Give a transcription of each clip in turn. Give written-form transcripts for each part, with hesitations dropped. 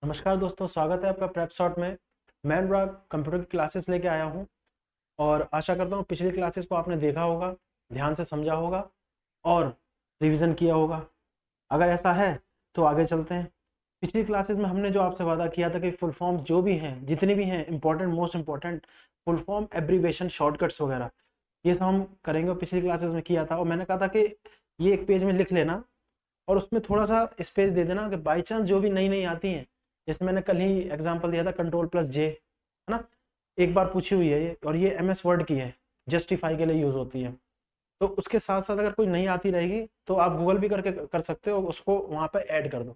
नमस्कार दोस्तों, स्वागत है आपका प्रेप शॉट में। मैं अनुराग कंप्यूटर की क्लासेस लेके आया हूँ और आशा करता हूँ पिछली क्लासेस को आपने देखा होगा, ध्यान से समझा होगा और रिवीजन किया होगा। अगर ऐसा है तो आगे चलते हैं। पिछली क्लासेस में हमने जो आपसे वादा किया था कि फुल फॉर्म जो भी हैं, जितनी भी हैं, important most important full form, abbreviation, shortcuts वगैरह, ये सब हम करेंगे। पिछली क्लासेस में किया था और मैंने कहा था कि ये एक पेज में लिख लेना और उसमें थोड़ा सा स्पेस दे देना कि बाई चांस जो भी नई नई आती हैं, जैसे मैंने कल ही एग्जांपल दिया था कंट्रोल+J, है ना, एक बार पूछी हुई है ये, और ये MS वर्ड की है, जस्टिफाई के लिए यूज होती है। तो उसके साथ साथ अगर कोई नहीं आती रहेगी तो आप गूगल भी करके कर सकते हो, उसको वहां पर ऐड कर दो।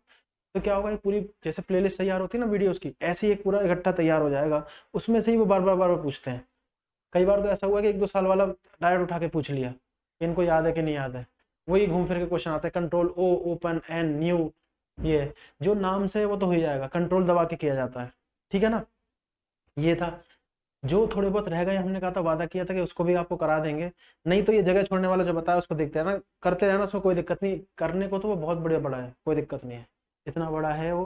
तो क्या होगा, पूरी जैसे प्लेलिस्ट तैयार होती है ना वीडियोस की, ऐसे ही एक पूरा इकट्ठा तैयार हो जाएगा। उसमें से ही वो बार बार पूछते हैं। कई बार तो ऐसा हुआ कि 1-2 साल वाला डायरेक्ट उठा के पूछ लिया कि इनको याद है कि नहीं याद है। वही घूम फिर के क्वेश्चन आता है, control O, open, N, new. ये जो नाम से है वो तो हो ही जाएगा, कंट्रोल दबा के किया जाता है। ठीक है ना। ये था। जो थोड़े बहुत रह गए, हमने कहा था, वादा किया था कि उसको भी आपको करा देंगे। नहीं तो ये जगह छोड़ने वाला जो बताया उसको देखते रहना, करते रहना, उसमें कोई दिक्कत नहीं। करने को तो वो बहुत बढ़िया बड़ा है, कोई दिक्कत नहीं है। इतना बड़ा है वो।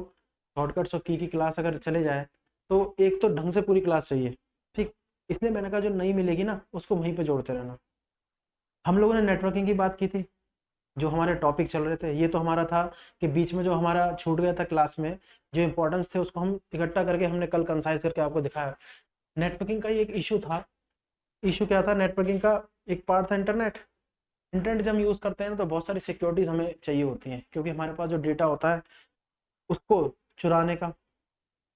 शॉर्टकट्स और की क्लास अगर चले जाए तो एक तो ढंग से पूरी क्लास चाहिए। ठीक। इसलिए मैंने कहा जो नहीं मिलेगी ना उसको वहीं पे जोड़ते रहना। हम लोगों ने नेटवर्किंग की बात की थी, जो हमारे टॉपिक चल रहे थे। ये तो हमारा था कि बीच में जो हमारा छूट गया था क्लास में, जो इंपॉर्टेंस थे उसको हम इकट्ठा करके हमने कल कंसाइज करके आपको दिखाया। नेटवर्किंग का ही एक इशू था। इशू क्या था नेटवर्किंग का? एक पार्ट था इंटरनेट। इंटरनेट जब हम यूज़ करते हैं ना तो बहुत सारी सिक्योरिटीज हमें चाहिए होती हैं, क्योंकि हमारे पास जो डेटा होता है उसको चुराने का,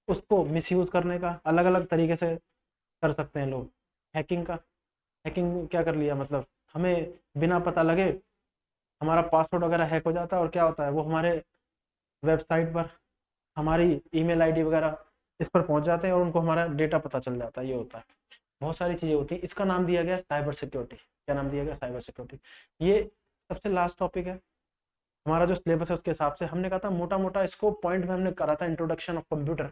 उसको मिसयूज करने का अलग अलग तरीके से कर सकते हैं लोग। हैकिंग का, हैकिंग क्या कर लिया, मतलब हमें बिना पता लगे हमारा पासवर्ड वगैरह हैक हो जाता है, और क्या होता है, वो हमारे वेबसाइट पर हमारी ईमेल आईडी वगैरह इस पर पहुंच जाते हैं और उनको हमारा डेटा पता चल जाता है। ये होता है, बहुत सारी चीज़ें होती हैं। इसका नाम दिया गया साइबर सिक्योरिटी। क्या नाम दिया गया? Cyber security. ये सबसे लास्ट टॉपिक है हमारा जो सिलेबस है उसके हिसाब से। हमने कहा था मोटा मोटा इसको पॉइंट में हमने करा था, इंट्रोडक्शन ऑफ कंप्यूटर।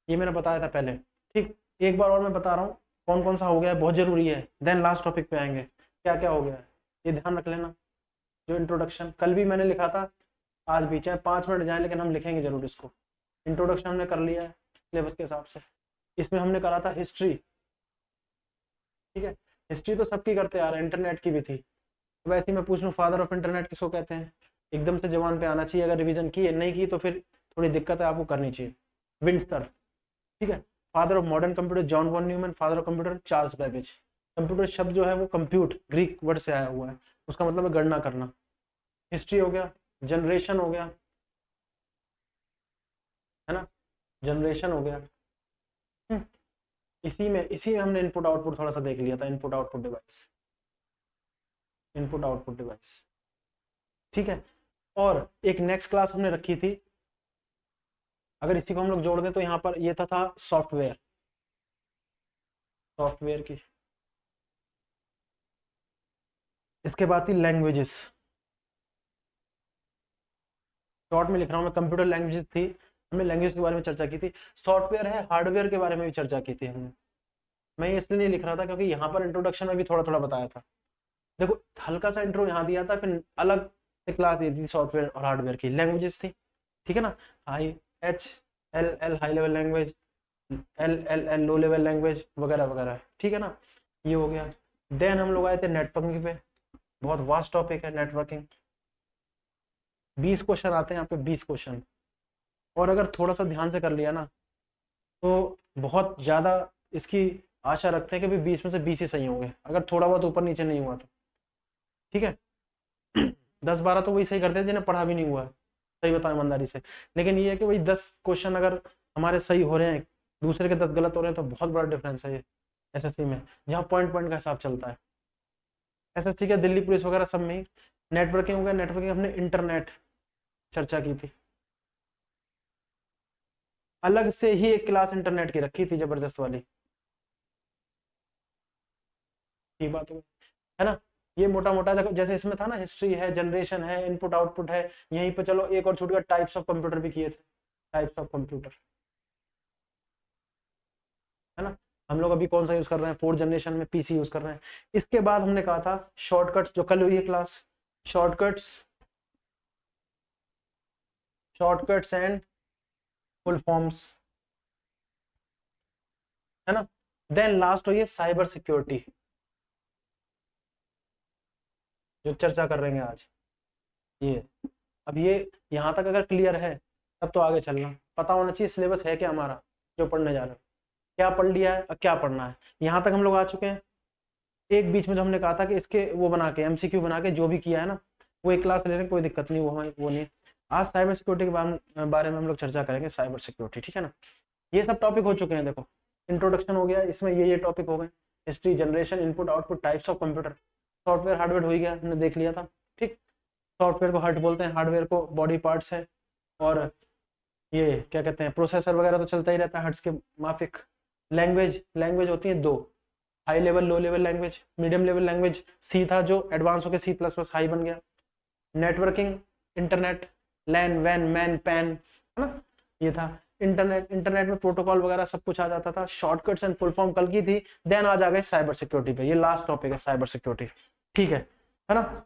ये मैंने बताया था पहले। ठीक। एक बार और मैं बता रहा हूँ कौन कौन सा हो गया है, बहुत जरूरी है। देन लास्ट टॉपिक पे आएंगे क्या क्या हो गया है, ये ध्यान रख लेना। जो इंट्रोडक्शन कल भी मैंने लिखा था, आज भी चाहे 5 मिनट जाए लेकिन हम लिखेंगे जरूर इसको। इंट्रोडक्शन हमने कर लिया है सिलेबस के हिसाब से। इसमें हमने करा था हिस्ट्री। ठीक है। हिस्ट्री तो सबकी करते आ रहे हैं, इंटरनेट की भी थी। वैसे ही मैं पूछ लूँ, फादर ऑफ इंटरनेट किसको कहते हैं? एकदम से जवान पे आना चाहिए। अगर रिवीजन की है, नहीं की तो फिर थोड़ी दिक्कत है, आपको करनी चाहिए। विंडसर। ठीक है। Father of modern computer John von Neumann. Father of computer Charles Babbage. Computer शब्द जो है वो कंप्यूट ग्रीक वर्ड से आया हुआ है, उसका मतलब है गणना करना। हिस्ट्री हो गया। जनरेशन हो गया, है ना, जनरेशन हो गया। हम्म, इसी में हमने इनपुट आउटपुट थोड़ा सा देख लिया था, input output device, input output device. ठीक है। और एक नेक्स्ट क्लास हमने रखी थी, अगर इसी को हम लोग जोड़ दें तो यहाँ पर ये था सॉफ्टवेयर, सॉफ्टवेयर की। इसके बाद थी लैंग्वेजेस। शॉर्ट में लिख रहा हूँ मैं, कंप्यूटर लैंग्वेजेस थी। हमने लैंग्वेज के बारे में चर्चा की थी। सॉफ्टवेयर है, हार्डवेयर के बारे में भी चर्चा की थी हमने। मैं ये इसलिए नहीं लिख रहा था क्योंकि यहाँ पर इंट्रोडक्शन में भी थोड़ा थोड़ा बताया था। देखो, हल्का सा इंट्रो यहाँ दिया था, फिर अलग से क्लास दी थी सॉफ्टवेयर और हार्डवेयर की। लैंग्वेजेस थी, ठीक है ना। High, HLL high level language, LLL लो लेवल लैंग्वेज वगैरह वगैरह। ठीक है ना। ये हो गया। देन हम लोग आए थे नेटवर्किंग पे। बहुत वास्ट टॉपिक है नेटवर्किंग। 20 क्वेश्चन आते हैं यहाँ पे, 20 क्वेश्चन। और अगर थोड़ा सा ध्यान से कर लिया ना तो बहुत ज्यादा इसकी आशा रखते हैं कि भाई 20 में से 20 ही सही होंगे, अगर थोड़ा बहुत ऊपर नीचे नहीं हुआ तो। ठीक है। 10-12 तो वही सही करते हैं जिन्हें पढ़ा भी नहीं हुआ है, सही बताओ ईमानदारी से। लेकिन ये है कि वही 10 क्वेश्चन अगर हमारे सही हो रहे हैं, दूसरे के 10 गलत हो रहे हैं, तो बहुत बड़ा डिफरेंस है ये SSC में, जहाँ पॉइंट पॉइंट का हिसाब चलता है। SSC क्या, दिल्ली पुलिस वगैरह सब में ही नेटवर्किंग हो गया। नेटवर्किंग हमने इंटरनेट चर्चा की थी, अलग से ही एक क्लास इंटरनेट की रखी थी, जबरदस्त वाली। ठीक बात हो, है ना। ये मोटा मोटा देखो, जैसे इसमें था ना, हिस्ट्री है, जनरेशन है, इनपुट आउटपुट है। यहीं पे चलो एक और छूट गया, टाइप्स ऑफ कंप्यूटर भी किए थे। टाइप्स ऑफ कंप्यूटर, है ना। हम लोग अभी कौन सा यूज कर रहे हैं? 4th जनरेशन में PC यूज कर रहे हैं। इसके बाद हमने कहा था शॉर्टकट्स, जो कल हुई है class. Shortcuts, shortcuts and full forms, है ना। देन लास्ट हो ये साइबर सिक्योरिटी, जो चर्चा कर रहे हैं आज ये। अब ये यहाँ तक अगर क्लियर है तब तो आगे चलना पता होना चाहिए सिलेबस है क्या हमारा, जो पढ़ने जा रहे हैं, क्या पढ़ लिया है और क्या पढ़ना है। यहाँ तक हम लोग आ चुके हैं। एक बीच में जो हमने कहा था कि इसके वो बना के एमसीक्यू बना के जो भी किया है ना, वो एक क्लास ले रहे हैं, कोई दिक्कत नहीं, वो नहीं। आज साइबर सिक्योरिटी के बारे में हम लोग चर्चा करेंगे, साइबर सिक्योरिटी, ठीक है ना। ये सब टॉपिक हो चुके हैं, देखो इंट्रोडक्शन हो गया, इसमें ये टॉपिक हो गए, history, generation, input output, types of computer, software hardware हो गया, हमने देख लिया था, ठीक। सॉफ्टवेयर को हार्ट बोलते हैं, हार्डवेयर को बॉडी पार्ट्स है, और ये क्या कहते हैं, प्रोसेसर वगैरह तो चलता ही रहता है हर्ट्स के माफिक। लैंग्वेज होती है दो, high level low level language, medium level language C था जो एडवांस होकर सी प्लस प्लस हाई बन गया। नेटवर्किंग, इंटरनेट, लैन वैन मैन पैन, है ना, ये था इंटरनेट में प्रोटोकॉल वगैरह सब कुछ आ जाता था। शॉर्टकट्स एंड फुल फॉर्म कल की थी। देन आज आ गए साइबर सिक्योरिटी पे, ये लास्ट टॉपिक है साइबर सिक्योरिटी, ठीक है ना।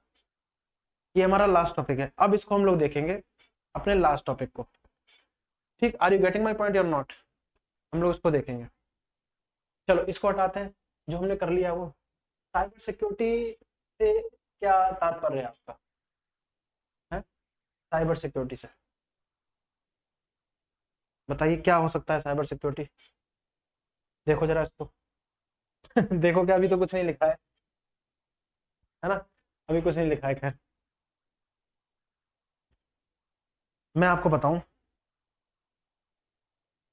ये हमारा लास्ट टॉपिक है। अब इसको हम लोग देखेंगे अपने लास्ट टॉपिक को, ठीक। Are you getting my point और नॉट? हम लोग इसको देखेंगे। चलो इसको हटाते हैं, जो हमने कर लिया वो। साइबर सिक्योरिटी से क्या तात्पर्य है आपका, है साइबर सिक्योरिटी से? बताइए क्या हो सकता है साइबर सिक्योरिटी। देखो जरा इसको देखो क्या, अभी तो कुछ नहीं लिखा है ना, अभी कुछ नहीं लिखा है। खैर मैं आपको बताऊं,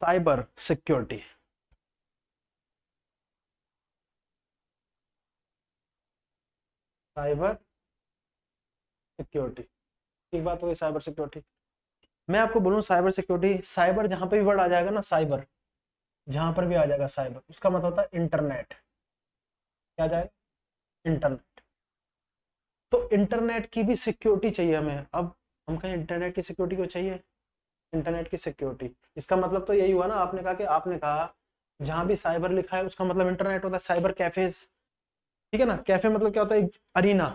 साइबर सिक्योरिटी, साइबर सिक्योरिटी, एक बात हो गई साइबर सिक्योरिटी। मैं आपको बोलूं साइबर सिक्योरिटी, साइबर जहां पे भी वर्ड आ जाएगा ना, साइबर जहां पर भी आ जाएगा साइबर, उसका मतलब होता है इंटरनेट। क्या आ जाएगा? इंटरनेट। तो इंटरनेट की भी सिक्योरिटी चाहिए हमें। अब हम कहें इंटरनेट की सिक्योरिटी क्यों चाहिए? इंटरनेट की सिक्योरिटी, इसका मतलब तो यही हुआ ना, आपने कहा जहां भी साइबर लिखा है उसका मतलब इंटरनेट होता है, साइबर कैफेज, ठीक है ना। कैफे मतलब क्या होता है? अरीना,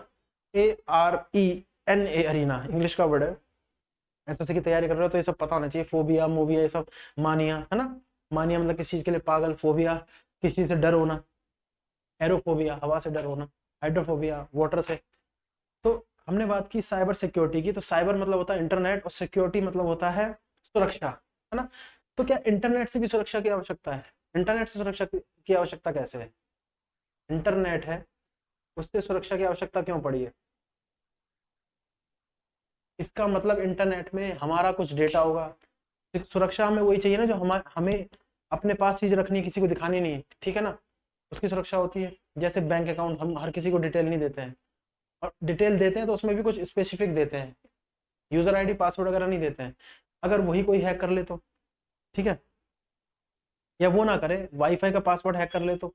ARENA, अरीना इंग्लिश का वर्ड है। एसएससी की तैयारी कर रहे हो तो ये सब पता होना चाहिए, फोबिया मोबिया ये सब, मानिया, है ना। मानिया मतलब किसी चीज के लिए पागल, फोबिया किसी चीज से डर होना, एरोफोबिया हवा से डर होना, हाइड्रोफोबिया वाटर से। तो हमने बात की साइबर सिक्योरिटी की, तो साइबर मतलब होता है इंटरनेट और सिक्योरिटी मतलब होता है सुरक्षा, है ना। तो क्या इंटरनेट से भी सुरक्षा की आवश्यकता है? इंटरनेट से सुरक्षा की आवश्यकता कैसे है? इंटरनेट है, उससे सुरक्षा की आवश्यकता क्यों पड़ी है? इसका मतलब इंटरनेट में हमारा कुछ डेटा होगा। सुरक्षा हमें वही चाहिए ना, जो हमें अपने पास चीज रखनी है, किसी को दिखानी नहीं है, ठीक है ना, उसकी सुरक्षा होती है। जैसे बैंक अकाउंट, हम हर किसी को डिटेल नहीं देते हैं, और डिटेल देते हैं तो उसमें भी कुछ स्पेसिफिक देते हैं, यूजर आईडी पासवर्ड वगैरह नहीं देते हैं। अगर वही कोई हैक कर ले तो, ठीक है, या वो ना करे, वाईफाई का पासवर्ड हैक कर ले तो।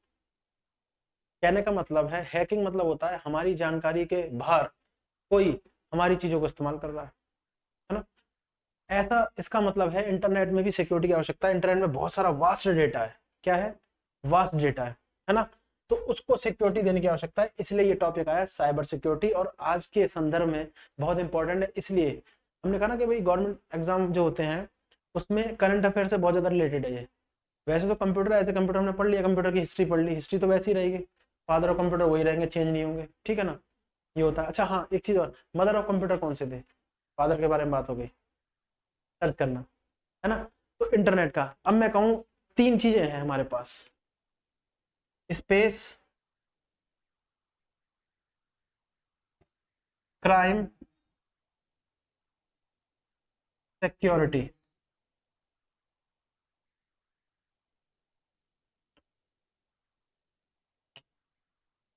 कहने का मतलब है हैकिंग मतलब होता है हमारी जानकारी के बाहर कोई हमारी चीजों को इस्तेमाल कर रहा है ना। ऐसा इसका मतलब है इंटरनेट में भी सिक्योरिटी की आवश्यकता है। इंटरनेट में बहुत सारा वास्ट डेटा है, क्या है? वास्ट डेटा है ना। तो उसको सिक्योरिटी देने की आवश्यकता है, इसलिए ये टॉपिक आया साइबर सिक्योरिटी, और आज के संदर्भ में बहुत इंपॉर्टेंट है। इसलिए हमने कहा ना कि भाई गवर्नमेंट एग्जाम जो होते हैं उसमें करंट अफेयर से बहुत ज्यादा रिलेटेड है ये। वैसे तो कंप्यूटर, ऐसे कंप्यूटर हमने पढ़ लिया, कंप्यूटर की हिस्ट्री पढ़ ली, हिस्ट्री तो वैसी रहेगी, फादर ऑफ कंप्यूटर वही रहेंगे, चेंज नहीं होंगे, ठीक है ना। ये होता है। अच्छा हाँ, एक चीज और, मदर ऑफ कंप्यूटर कौन से थे? फादर के बारे में बात हो गई, सर्च करना, है ना। तो इंटरनेट का अब मैं कहूं तीन चीजें हैं हमारे पास, स्पेस, क्राइम, सिक्योरिटी।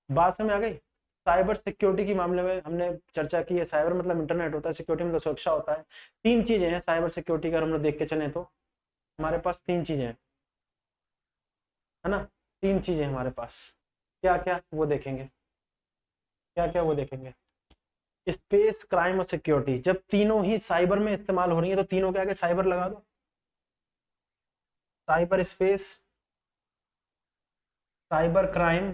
बात समझ आ गई? साइबर सिक्योरिटी के मामले में हमने चर्चा की है, साइबर मतलब इंटरनेट होता है, सिक्योरिटी मतलब सुरक्षा होता है। तीन चीजें हैं साइबर सिक्योरिटी का, हम लोग देख के चले तो हमारे पास तीन चीजें हैं, है ना। तीन चीजें हमारे पास, क्या क्या वो देखेंगे, क्या क्या वो देखेंगे। स्पेस, क्राइम और सिक्योरिटी, जब तीनों ही साइबर में इस्तेमाल हो रही है तो तीनों के आगे साइबर लगा दो। Cyber space, cyber crime,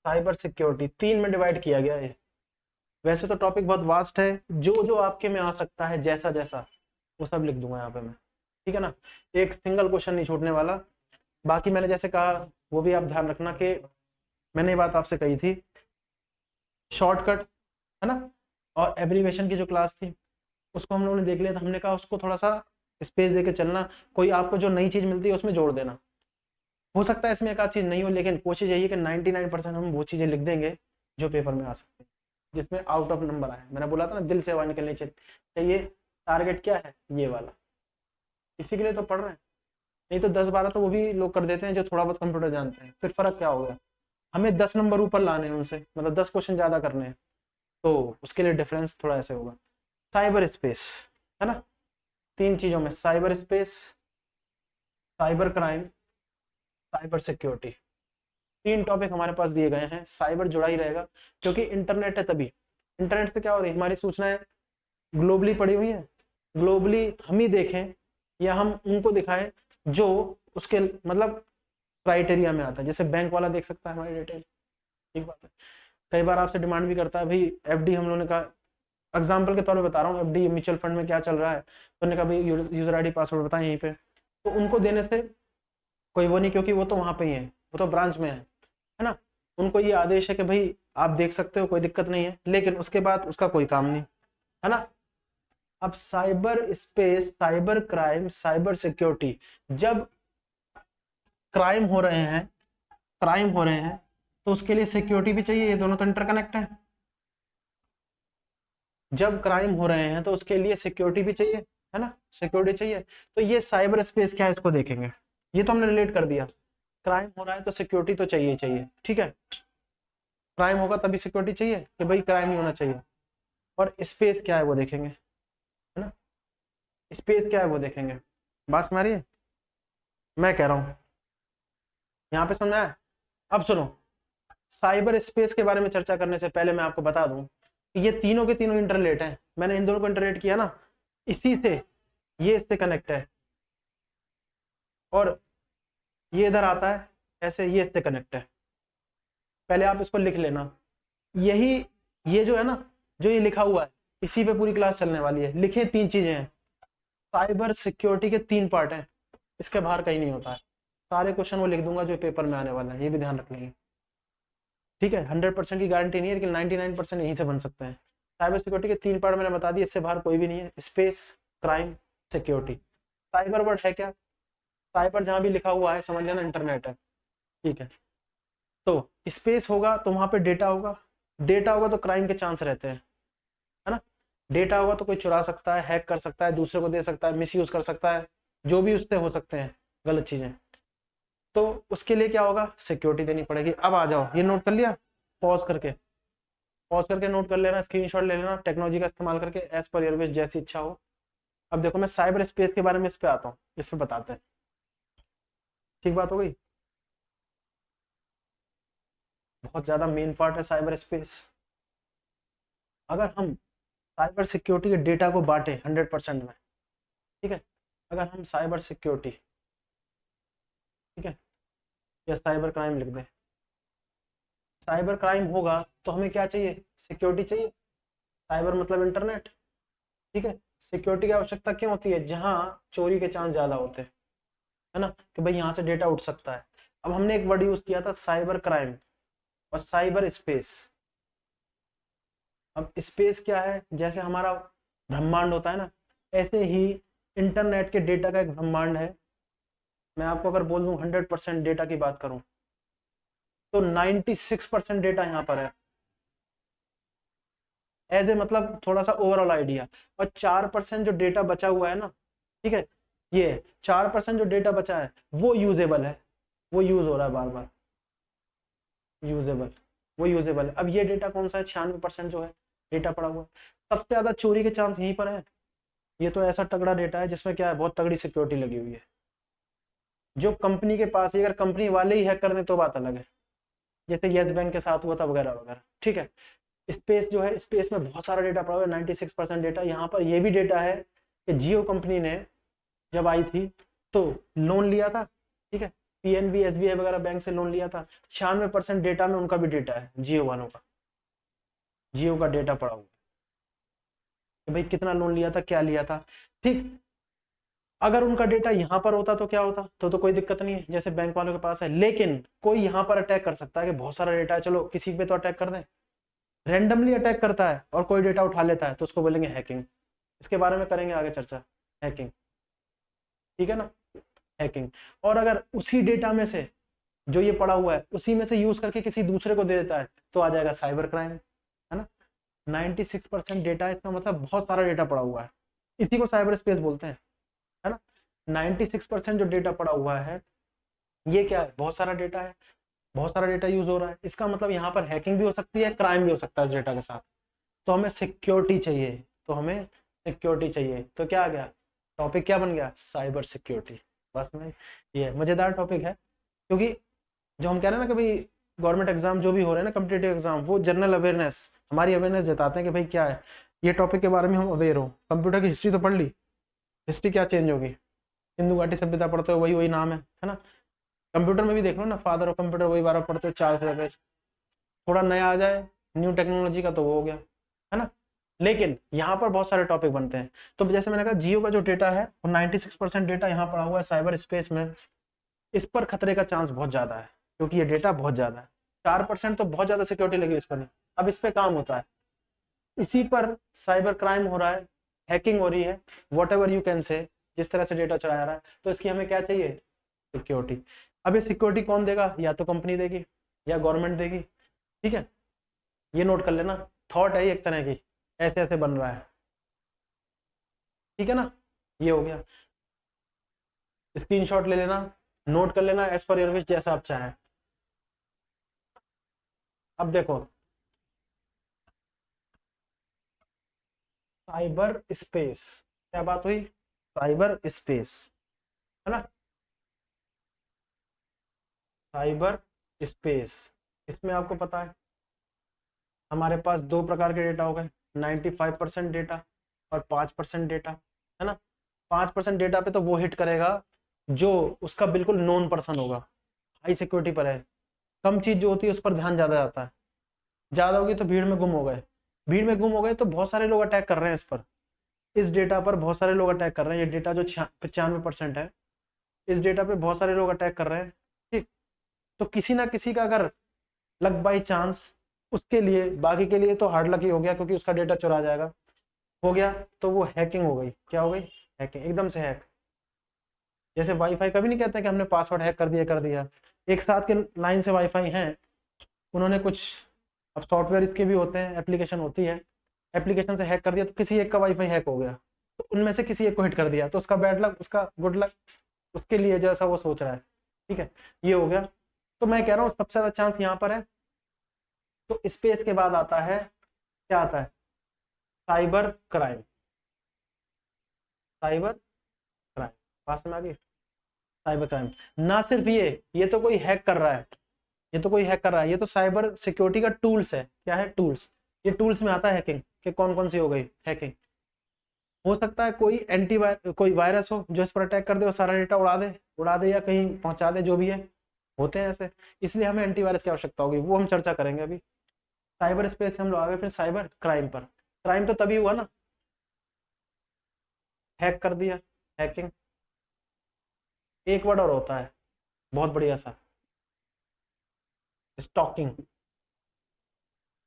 cyber security, तीन में डिवाइड किया गया है। वैसे तो टॉपिक बहुत वास्ट है, जो जो आपके में आ सकता है जैसा जैसा, वो सब लिख दूंगा यहाँ पे मैं, ठीक है ना। एक सिंगल क्वेश्चन नहीं छूटने वाला। बाकी मैंने जैसे कहा वो भी आप ध्यान रखना कि मैंने ये बात आपसे कही थी, शॉर्टकट है ना, और एब्रीवेशन की जो क्लास थी उसको हम लोगों ने देख लिया था। हमने कहा उसको थोड़ा सा स्पेस देके चलना, कोई आपको जो नई चीज मिलती है उसमें जोड़ देना। हो सकता है इसमें एक आध चीज नहीं हो, लेकिन कोशिश यही है कि 99% हम वो चीजें लिख देंगे जो पेपर में आ सकती है, जिसमें आउट ऑफ नंबर आए। मैंने बोला था ना, दिल से आवाज निकलनी चाहिए। टारगेट क्या है, ये वाला। इसी के लिए तो पढ़ रहे हैं। नहीं तो 10-12 तो वो भी लोग कर देते हैं जो थोड़ा बहुत कंप्यूटर जानते हैं, फिर फर्क क्या हो गया। हमें 10 नंबर ऊपर लाने हैं उनसे, मतलब 10 क्वेश्चन ज्यादा करने हैं, तो उसके लिए डिफरेंस थोड़ा ऐसे होगा। साइबर स्पेस है ना, 3 चीजों में, cyber space, cyber crime, cyber security, 3 topic हमारे पास दिए गए हैं। साइबर जुड़ा ही रहेगा क्योंकि इंटरनेट है, तभी इंटरनेट से क्या हो रही है, हमारी सूचनाएं ग्लोबली पड़ी हुई है। ग्लोबली हम ही देखें या हम उनको दिखाएं जो उसके मतलब क्राइटेरिया में आता है। जैसे बैंक वाला देख सकता है हमारी डिटेल, ठीक बात है। कई बार आपसे डिमांड भी करता है, भाई एफडी हम लोगों ने कहा, एग्जाम्पल के तौर पे बता रहा हूँ, एफडी म्यूचुअल फंड में क्या चल रहा है, तो उन्होंने कहा भाई यूजर आईडी पासवर्ड बताएं यहीं पे, तो उनको देने से कोई वो नहीं, क्योंकि वो तो वहां पे ही है, वो तो ब्रांच में है ना। उनको ये आदेश है कि भाई आप देख सकते हो, कोई दिक्कत नहीं है, लेकिन उसके बाद उसका कोई काम नहीं, है ना। अब cyber space, cyber crime, cyber security, जब क्राइम हो रहे हैं, क्राइम हो रहे हैं तो उसके लिए सिक्योरिटी भी चाहिए, ये दोनों तो इंटरकनेक्ट है। जब क्राइम हो रहे हैं तो उसके लिए सिक्योरिटी भी चाहिए, है ना, सिक्योरिटी चाहिए। तो ये साइबर स्पेस क्या है इसको देखेंगे। ये तो हमने रिलेट कर दिया, क्राइम हो रहा है तो सिक्योरिटी तो चाहिए ही चाहिए, ठीक है। क्राइम होगा तभी सिक्योरिटी चाहिए कि भाई क्राइम नहीं होना चाहिए। और स्पेस क्या है वो देखेंगे, है ना, स्पेस क्या है वो देखेंगे। बात समझ रही है, मैं कह रहा हूँ यहाँ पे, समझ आया। अब सुनो, साइबर स्पेस के बारे में चर्चा करने से पहले मैं आपको बता दूं कि ये तीनों के तीनों इंटरलेट हैं। मैंने इन दोनों को इंटरलेट किया ना, इसी से ये इससे कनेक्ट है, और ये इधर आता है ऐसे, ये इससे कनेक्ट है। पहले आप इसको लिख लेना, यही ये जो है ना, जो ये लिखा हुआ है, इसी पे पूरी क्लास चलने वाली है। लिखे 3 चीजें हैं, साइबर सिक्योरिटी के 3 पार्ट हैं, इसके बाहर कहीं नहीं होता है। सारे क्वेश्चन वो लिख दूंगा जो पेपर में आने वाला है, ये भी ध्यान रख लेंगे, ठीक है। 100% की गारंटी नहीं है, लेकिन 99% यहीं से बन सकते हैं। साइबर सिक्योरिटी के 3 पार्ट मैंने बता दिए, इससे बाहर कोई भी नहीं है। Space, crime, security. Cyber word है क्या, साइबर जहां भी लिखा हुआ है समझ लेना इंटरनेट है, ठीक है। तो स्पेस होगा तो वहां पे डेटा होगा, डेटा होगा तो क्राइम के चांस रहते हैं, है ना। डेटा होगा तो कोई चुरा सकता है, हैक कर सकता है, दूसरे को दे सकता है, मिस यूज कर सकता है, जो भी उससे हो सकते हैं गलत चीजें। तो उसके लिए क्या होगा, सिक्योरिटी देनी पड़ेगी। अब आ जाओ, ये नोट कर लिया, पॉज करके, पॉज करके नोट कर लेना, स्क्रीनशॉट ले लेना, टेक्नोलॉजी का इस्तेमाल करके, एज पर योर विश, जैसी इच्छा हो। अब देखो मैं साइबर स्पेस के बारे में इस पे आता हूँ, इस पे बताते हैं, ठीक बात हो गई। बहुत ज्यादा मेन पार्ट है साइबर स्पेस। अगर हम साइबर सिक्योरिटी के डेटा को बांटे 100% में, ठीक है, अगर हम साइबर सिक्योरिटी, ठीक है, या साइबर क्राइम लिख दें, साइबर क्राइम होगा तो हमें क्या चाहिए, सिक्योरिटी चाहिए। साइबर मतलब इंटरनेट, ठीक है। सिक्योरिटी की आवश्यकता क्यों होती है, जहां चोरी के चांस ज्यादा होते हैं, है ना, कि भाई यहाँ से डेटा उठ सकता है। अब हमने एक वर्ड यूज किया था, साइबर क्राइम और साइबर स्पेस। अब स्पेस क्या है, जैसे हमारा ब्रह्मांड होता है ना, ऐसे ही इंटरनेट के डेटा का एक ब्रह्मांड है। मैं आपको अगर बोल दूं 100% डेटा की बात करूं तो 96% डेटा यहाँ पर है, एज ए मतलब थोड़ा सा ओवरऑल आइडिया। और 4% जो डेटा बचा हुआ है ना, ठीक है, ये 4% जो डेटा बचा है वो यूजेबल है, वो यूज हो रहा है बार बार, यूजेबल, वो यूजेबल है। अब ये डेटा कौन सा है, 96% जो है डेटा पड़ा हुआ है। सबसे ज्यादा चोरी के चांस यहीं पर है। ये तो ऐसा तगड़ा डेटा है जिसमें क्या है, बहुत तगड़ी सिक्योरिटी लगी हुई है। जो कंपनी के पास ही, अगर कंपनी वाले ही हैक कर दें तो बात अलग है, जैसे येस बैंक के साथ हुआ था वगैरह वगैरह, ठीक है। स्पेस जो है, स्पेस में बहुत सारा डेटा पड़ा हुआ है, 96% डेटा। यहाँ पर ये भी डेटा है कि जियो कंपनी ने जब आई थी तो लोन लिया था, ठीक है, पीएनबी, एसबीआई वगैरह बैंक से लोन लिया था। 96% डेटा में उनका भी डेटा है, जियो वालों का, जियो का डेटा पड़ा हुआ है कि भाई कितना लोन लिया था, क्या लिया था, ठीक। अगर उनका डेटा यहाँ पर होता तो क्या होता, तो कोई दिक्कत नहीं है, जैसे बैंक वालों के पास है। लेकिन कोई यहाँ पर अटैक कर सकता है कि बहुत सारा डेटा है, चलो किसी पे तो अटैक कर दें। रैंडमली अटैक करता है और कोई डेटा उठा लेता है तो उसको बोलेंगे हैकिंग। इसके बारे में करेंगे आगे चर्चा, हैकिंग, ठीक है ना, हैकिंग। और अगर उसी डेटा में से जो ये पड़ा हुआ है उसी में से यूज करके किसी दूसरे को दे देता है तो आ जाएगा साइबर क्राइम, है ना। 96% डेटा है, इसका मतलब बहुत सारा डेटा पड़ा हुआ है, इसी को साइबर स्पेस बोलते हैं, है ना। 96% जो डेटा पड़ा हुआ है ये क्या है, बहुत सारा डेटा है, बहुत सारा डेटा यूज हो रहा है, इसका मतलब यहाँ पर हैकिंग भी हो सकती है, क्राइम भी हो सकता है इस डेटा के साथ। तो हमें सिक्योरिटी चाहिए, तो हमें सिक्योरिटी चाहिए, तो क्या आ गया, टॉपिक क्या बन गया, साइबर सिक्योरिटी। बस में ये मजेदार टॉपिक है, क्योंकि जो हम कह रहे हैं ना कि भाई गवर्नमेंट एग्जाम जो भी हो रहे हैं ना, कम्पिटेटिव एग्जाम, वो जनरल अवेयरनेस, हमारी अवेयरनेस जताते हैं कि भाई क्या है ये टॉपिक के बारे में हम अवेयर हो। कंप्यूटर की हिस्ट्री तो पढ़ ली, हिस्ट्री क्या चेंज होगी, सिंधु घाटी सभ्यता पढ़ते हो वही वही नाम है ना। कंप्यूटर में भी देख लो ना, फादर ऑफ कंप्यूटर वही बार पढ़ते हो, चार्ल्स बेबेज। थोड़ा नया आ जाए न्यू टेक्नोलॉजी का तो वो हो गया, है ना। लेकिन यहाँ पर बहुत सारे टॉपिक बनते हैं। तो जैसे मैंने कहा जियो का जो डेटा है वो 96% डेटा यहाँ पड़ा हुआ है साइबर स्पेस में, इस पर खतरे का चांस बहुत ज्यादा है क्योंकि ये डेटा बहुत ज्यादा है। 4% तो बहुत ज्यादा सिक्योरिटी लगी इस पर नहीं। अब इस पे काम होता है, इसी पर साइबर क्राइम हो रहा है, हैकिंग हो रही है, what ever you can say, जिस तरह से डेटा चुराया रहा है। तो इसकी हमें क्या चाहिए, सिक्योरिटी। अब ये सिक्योरिटी कौन देगा, या तो कंपनी देगी या गवर्नमेंट देगी, ठीक है। ये नोट कर लेना, थॉट है एक तरह की, ऐसे ऐसे बन रहा है, ठीक है ना। ये हो गया, स्क्रीनशॉट ले लेना, नोट कर लेना एज पर योर विश, जैसा आप चाहें। अब देखो साइबर स्पेस, क्या बात हुई, साइबर स्पेस, है ना, साइबर स्पेस। इसमें आपको पता है हमारे पास दो प्रकार के डेटा हो गए, 95% डेटा और 5% डेटा, है ना। 5% डेटा पे तो वो हिट करेगा जो उसका बिल्कुल नोन पर्सन होगा, हाई सिक्योरिटी पर है। कम चीज जो होती है उस पर ध्यान ज्यादा जाता है, ज्यादा होगी तो भीड़ में गुम हो गए, भीड़ में गुम हो गए तो बहुत सारे लोग अटैक कर रहे हैं इस पर, इस डेटा पर बहुत सारे लोग अटैक कर रहे हैं। ये डेटा जो 95% है, इस डेटा पे बहुत सारे लोग अटैक कर रहे हैं, ठीक। तो किसी ना किसी का अगर लक बाई चांस, उसके लिए, बाकी के लिए तो हार्ड लक ही हो गया क्योंकि उसका डेटा चुरा जाएगा, हो गया तो वो हैकिंग हो गई। क्या हो गई, हैकिंग, एकदम से हैक। जैसे वाईफाई कभी नहीं कहते कि हमने पासवर्ड हैक कर दिया। एक साथ के लाइन से वाईफाई हैं, उन्होंने कुछ, अब सॉफ्टवेयर इसके भी होते हैं, एप्लीकेशन होती है, एप्लीकेशन से हैक कर दिया तो किसी एक का वाईफाई हैक हो गया, तो उनमें से किसी एक को हिट कर दिया, तो उसका बैड लक, उसका गुड लक, उसके लिए जैसा वो सोच रहा है, ठीक है। ये हो गया। तो मैं कह रहा हूँ सबसे ज्यादा चांस यहाँ पर है। तो स्पेस के बाद आता है, क्या आता है, साइबर क्राइम, साइबर क्राइम, पास में आ गई, साइबर क्राइम। ना सिर्फ ये तो कोई हैक कर रहा है, ये तो कोई हैक कर रहा है, ये तो साइबर सिक्योरिटी का टूल्स है। क्या है, टूल्स। ये टूल्स में आता है हैकिंग, कि कौन कौन सी हो गई हैकिंग। हो सकता है कोई कोई वायरस हो जो इस पर अटैक कर दे और सारा डेटा उड़ा दे या कहीं पहुंचा दे, जो भी है, होते हैं ऐसे। इसलिए हमें एंटीवायरस की आवश्यकता होगी, वो हम चर्चा करेंगे अभी। साइबर स्पेस से हम लोग आ गए फिर साइबर क्राइम पर। क्राइम तो तभी हुआ ना, हैक कर दिया, हैकिंग। एक वर्ड और होता है बहुत बढ़िया सा, स्टॉकिंग।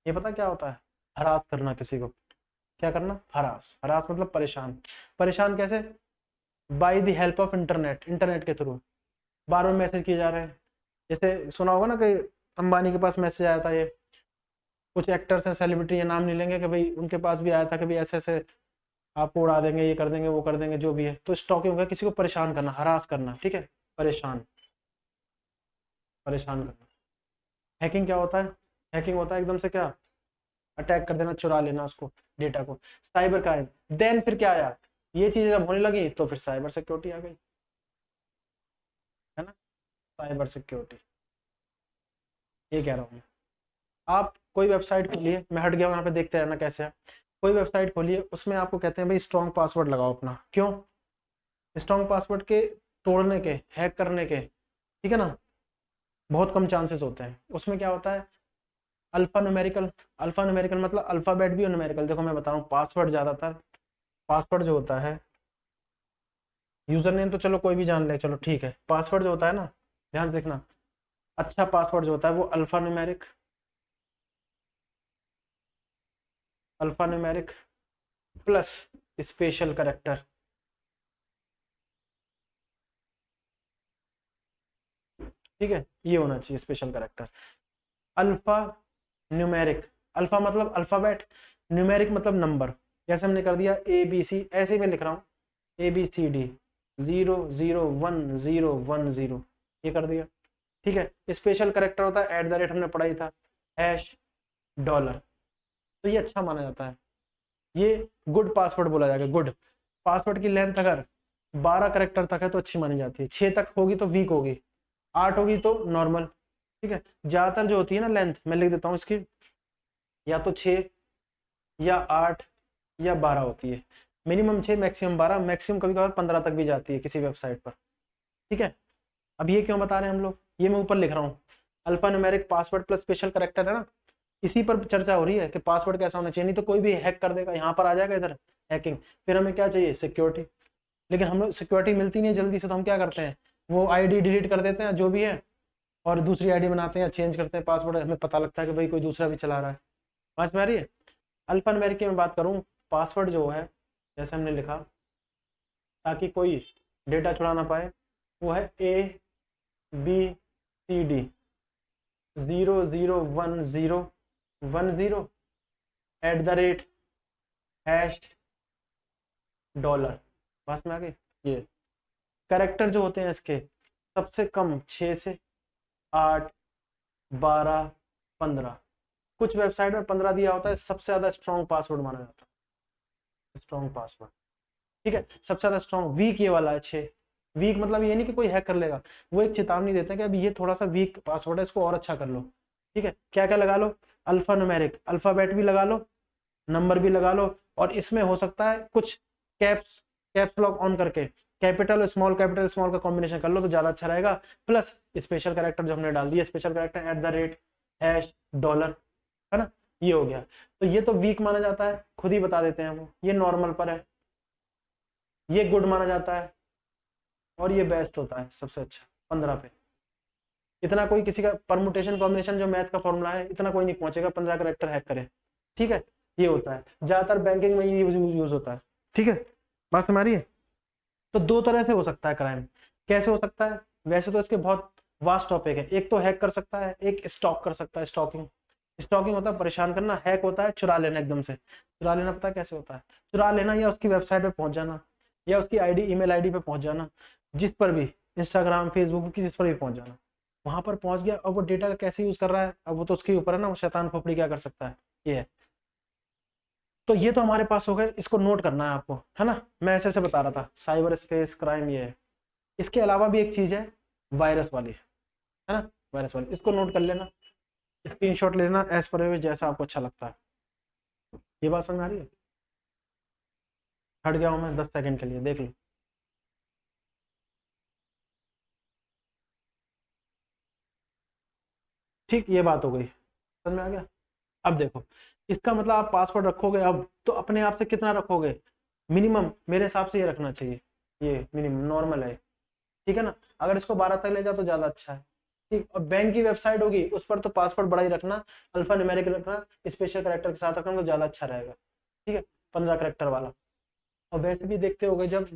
ये पता क्या होता है, हरास करना किसी को। क्या करना, हरास, हरास मतलब परेशान। परेशान कैसे, by the help of internet, internet के थ्रू बार बार मैसेज किए जा रहे हैं। जैसे सुना होगा ना कि अंबानी के पास मैसेज आया था, ये कुछ एक्टर्स हैं, सेलिब्रिटी, ये नाम नहीं लेंगे, कि भाई उनके पास भी आया था कि भाई ऐसे ऐसे आपको उड़ा देंगे, ये कर देंगे, वो कर देंगे, जो भी है। तो स्टॉकिंग होगा, किसी को परेशान करना, हरास करना, ठीक है, परेशान, परेशान करना। हैकिंग क्या होता है, हैकिंग होता है एकदम से क्या, अटैक कर देना, चुरा लेना उसको, डेटा को। साइबर क्राइम, देन फिर क्या आया, ये चीजें जब होने लगी तो फिर साइबर सिक्योरिटी आ गई, है ना, साइबर सिक्योरिटी। ये कह रहा हूँ मैं। आप कोई वेबसाइट खोलिए, मैं हट गया हूँ यहाँ पे, देखते रहना कैसे है। कोई वेबसाइट खोलिए, उसमें आपको कहते हैं भाई स्ट्रॉन्ग पासवर्ड लगाओ अपना। क्यों, स्ट्रॉन्ग पासवर्ड के तोड़ने के, हैक करने के, ठीक है ना, बहुत कम चांसेस होते हैं। उसमें क्या होता है, अल्फा न्यूमेरिकल, अल्फा न्यूमेरिकल मतलब अल्फाबेट भी और न्यूमेरिकल। देखो मैं बता रहा हूँ, पासवर्ड ज्यादातर, पासवर्ड जो होता है यूजर नेम तो चलो कोई भी जान ले, चलो ठीक है। पासवर्ड जो होता है ना, ध्यान से देखना, अच्छा पासवर्ड जो होता है वो alpha numeric plus special character, ठीक है, ये होना चाहिए special character. Alpha numeric, alpha मतलब अल्फाबेट, न्यूमेरिक मतलब नंबर। जैसे हमने कर दिया ABC, ऐसे ही मैं लिख रहा हूँ ABCD 001010, ये कर दिया, ठीक है। स्पेशल करेक्टर होता है @ हमने पढ़ा ही था, $, तो ये अच्छा माना जाता है, ये गुड पासवर्ड बोला जाएगा। गुड पासवर्ड की लेंथ अगर 12 करेक्टर तक है तो अच्छी मानी जाती है, 6 तक होगी तो वीक होगी, 8 होगी तो नॉर्मल, ठीक है। ज्यादातर जो होती है ना लेंथ, मैं लिख देता हूँ इसकी, या तो 6 या 8 या 12 होती है, मिनिमम 6 मैक्सिमम 12, मैक्सिमम कभी कभार 15 तक भी जाती है किसी वेबसाइट पर, ठीक है। अब ये क्यों बता रहे हैं हम लोग, ये मैं ऊपर लिख रहा हूँ, alpha numeric password plus special character है ना, इसी पर चर्चा हो रही है कि पासवर्ड कैसा होना चाहिए, नहीं तो कोई भी हैक कर देगा, यहाँ पर आ जाएगा इधर हैकिंग, फिर हमें क्या चाहिए, सिक्योरिटी। लेकिन हम लोग सिक्योरिटी मिलती नहीं है जल्दी से, तो हम क्या करते हैं, वो आईडी डिलीट कर देते हैं जो भी है, और दूसरी आईडी बनाते हैं, चेंज करते हैं पासवर्ड, हमें पता लगता है कि भाई कोई दूसरा भी चला रहा है। समझ में आ रही है। अल्फा न्यूमेरिक की मैं बात करूँ, पासवर्ड जो है जैसे हमने लिखा, ताकि कोई डेटा चुरा ना पाए, वो है ABCD 001010 $, बस में आ गई। ये कैरेक्टर जो होते हैं इसके, सबसे कम 6 से 8, 12, 15, कुछ वेबसाइट में 15 दिया होता है, सबसे ज्यादा स्ट्रॉन्ग पासवर्ड माना जाता है, स्ट्रॉन्ग पासवर्ड, ठीक है। सबसे ज्यादा स्ट्रॉन्ग वीक ये वाला है 6, वीक मतलब ये नहीं कि कोई हैक कर लेगा, वो एक चेतावनी देते हैं कि अभी ये थोड़ा सा वीक पासवर्ड है, इसको और अच्छा कर लो, ठीक है। क्या क्या लगा लो, अल्फा न्यूमेरिक, अल्फाबेट भी लगा लो, नंबर भी लगा लो, और इसमें हो सकता है कुछ कैप्स लॉक ऑन करके कैपिटल और स्मॉल का कॉम्बिनेशन कर लो तो ज्यादा अच्छा रहेगा, प्लस स्पेशल कैरेक्टर जो हमने डाल दिया, स्पेशल कैरेक्टर $, है ना, ये हो गया। तो ये तो वीक माना जाता है, खुद ही बता देते हैं वो, ये नॉर्मल पर है, ये गुड माना जाता है, और ये बेस्ट होता है सबसे अच्छा 15 पे। इतना कोई किसी का परमुटेशन कॉम्बिनेशन जो मैथ का फॉर्मूला है, इतना कोई नहीं पहुंचेगा 15 करेक्टर हैक करे, ठीक है। ये होता है ज्यादातर बैंकिंग में ये यूज होता है, ठीक है। बात समझ आ रही है। तो दो तरह से हो सकता है क्राइम, कैसे हो सकता है, वैसे तो इसके बहुत वास्ट टॉपिक है, एक तो हैक कर सकता है, एक स्टॉक कर सकता है, स्टॉकिंग। स्टॉकिंग होता है परेशान करना, हैक होता है चुरा लेना, एकदम से चुरा लेना। पता है कैसे होता है, चुरा लेना या उसकी वेबसाइट पे पहुंच जाना, या उसकी आईडी ईमेल आईडी पे पहुंच जाना, जिस पर भी, इंस्टाग्राम फेसबुक की, जिस पर भी पहुंच जाना, वहां पर पहुंच गया। अब वो डेटा का कैसे यूज कर रहा है, अब वो तो उसके ऊपर है ना, वो शैतान खोपड़ी क्या कर सकता है, ये है। तो ये तो हमारे पास हो गए, इसको नोट करना है आपको, है ना। मैं ऐसे ऐसे बता रहा था, साइबर स्पेस क्राइम ये है। इसके अलावा भी एक चीज है, वायरस वाली, है ना, वायरस वाली, इसको नोट कर लेना, स्क्रीनशॉट लेना, एज पर जैसा आपको अच्छा लगता है। ये बात समझ आ रही है। हट गया हूं मैं 10 सेकंड के लिए, देख लो। ठीक, ये बात हो गई, समझ में आ गया। अब देखो, इसका मतलब आप पासवर्ड रखोगे अब तो अपने आप से कितना रखोगे, मिनिमम मेरे हिसाब से ये रखना चाहिए, ये मिनिमम नॉर्मल है, ठीक है ना। अगर इसको 12 तक ले जाओ तो ज्यादा अच्छा है, ठीक। और बैंक की वेबसाइट होगी उस पर तो पासवर्ड बड़ा ही रखना, अल्फा न्यूमेरिक रखना, स्पेशल कैरेक्टर के साथ रखना तो ज्यादा अच्छा रहेगा, ठीक है, 15 कैरेक्टर वाला। और वैसे भी देखते होगे, जब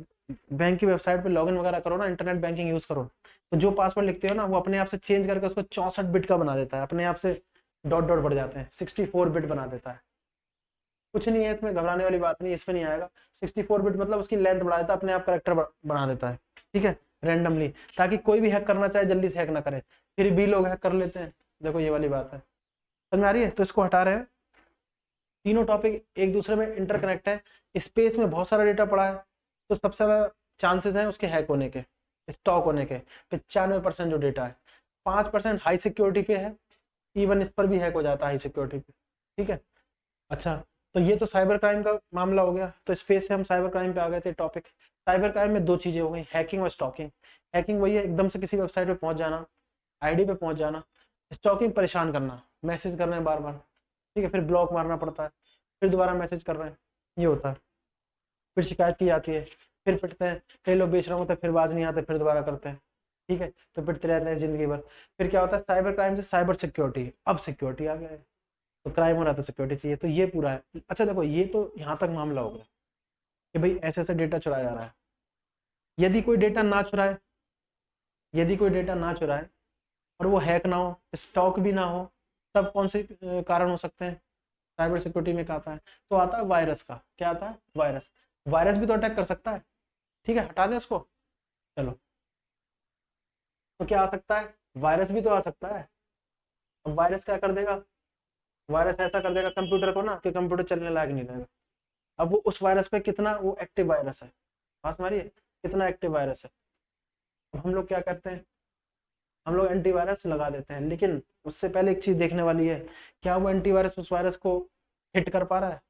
बैंक की वेबसाइट पे लॉगिन वगैरह करो ना, इंटरनेट बैंकिंग यूज करो, तो जो पासवर्ड लिखते हो ना, वो अपने आप से चेंज करके उसको 64 बिट का बना देता है, अपने आप से डॉट डॉट बढ़ जाते हैं, 64 बिट बना देता है। कुछ नहीं है इसमें, घबराने वाली बात नहीं, इसमें नहीं आएगा। 64 बिट मतलब उसकी लेंथ बढ़ा देता है, अपने आप करेक्टर बना देता है, ठीक है, रैंडमली, ताकि कोई भी हैक करना चाहे जल्दी से हैक ना करे, फिर भी लोग हैक कर लेते हैं। देखो ये वाली बात है, समझ में आ रही है। तो इसको हटा रहे हैं, तीनों टॉपिक एक दूसरे में इंटरकनेक्ट है। स्पेस में बहुत सारा डेटा पड़ा है, तो सबसे ज्यादा चांसेस हैं उसके हैक होने के, स्टॉक होने के। 95% जो डेटा है, 5% हाई सिक्योरिटी पे है, इवन इस पर भी हैक हो जाता है हाई सिक्योरिटी पे, ठीक है। अच्छा, तो ये तो साइबर क्राइम का मामला हो गया। तो स्पेस से हम साइबर क्राइम पे आ गए थे टॉपिक। साइबर क्राइम में दो चीजें हो गई, हैकिंग और स्टॉकिंग। हैकिंग वही है, एकदम से किसी वेबसाइट पे पहुंच जाना, आईडी पे पहुंच जाना। स्टॉकिंग परेशान करना, मैसेज कर रहे हैं बार बार, ठीक है, फिर ब्लॉक मारना पड़ता है, फिर दोबारा मैसेज कर रहे हैं, ये होता है, फिर शिकायत की जाती है। फिर पिटते हैं, कई लोग बेच रहे होते हैं, फिर बाज नहीं आते, फिर दोबारा करते हैं, ठीक है, तो पिटते रहते हैं जिंदगी भर। फिर क्या होता है, साइबर क्राइम से साइबर सिक्योरिटी, अब सिक्योरिटी आ गया है, तो क्राइम हो रहा था, सिक्योरिटी चाहिए, तो ये पूरा है। अच्छा देखो, ये तो यहाँ तक मामला हो गया कि भाई ऐसे ऐसे डेटा चुराया जा रहा है। यदि कोई डेटा ना चुराए, यदि कोई डेटा ना चुराए और वो हैक ना हो, स्टॉक भी ना हो, तब कौन से कारण हो सकते हैं साइबर सिक्योरिटी में? क्या आता है? तो आता है वायरस का। क्या आता है? वायरस। वायरस भी तो अटैक कर सकता है, ठीक है, हटा दें इसको, चलो। तो क्या आ सकता है? वायरस भी तो आ सकता है। अब वायरस क्या कर देगा? वायरस ऐसा कर देगा कंप्यूटर को ना कि कंप्यूटर चलने लायक नहीं रहेगा। अब वो उस वायरस पे कितना वो एक्टिव वायरस है, बात मारिए, कितना एक्टिव वायरस है। अब हम लोग क्या करते हैं, हम लोग एंटीवायरस लगा देते हैं, लेकिन उससे पहले एक चीज देखने वाली है, क्या वो एंटीवायरस उस वायरस को हिट कर पा रहा है,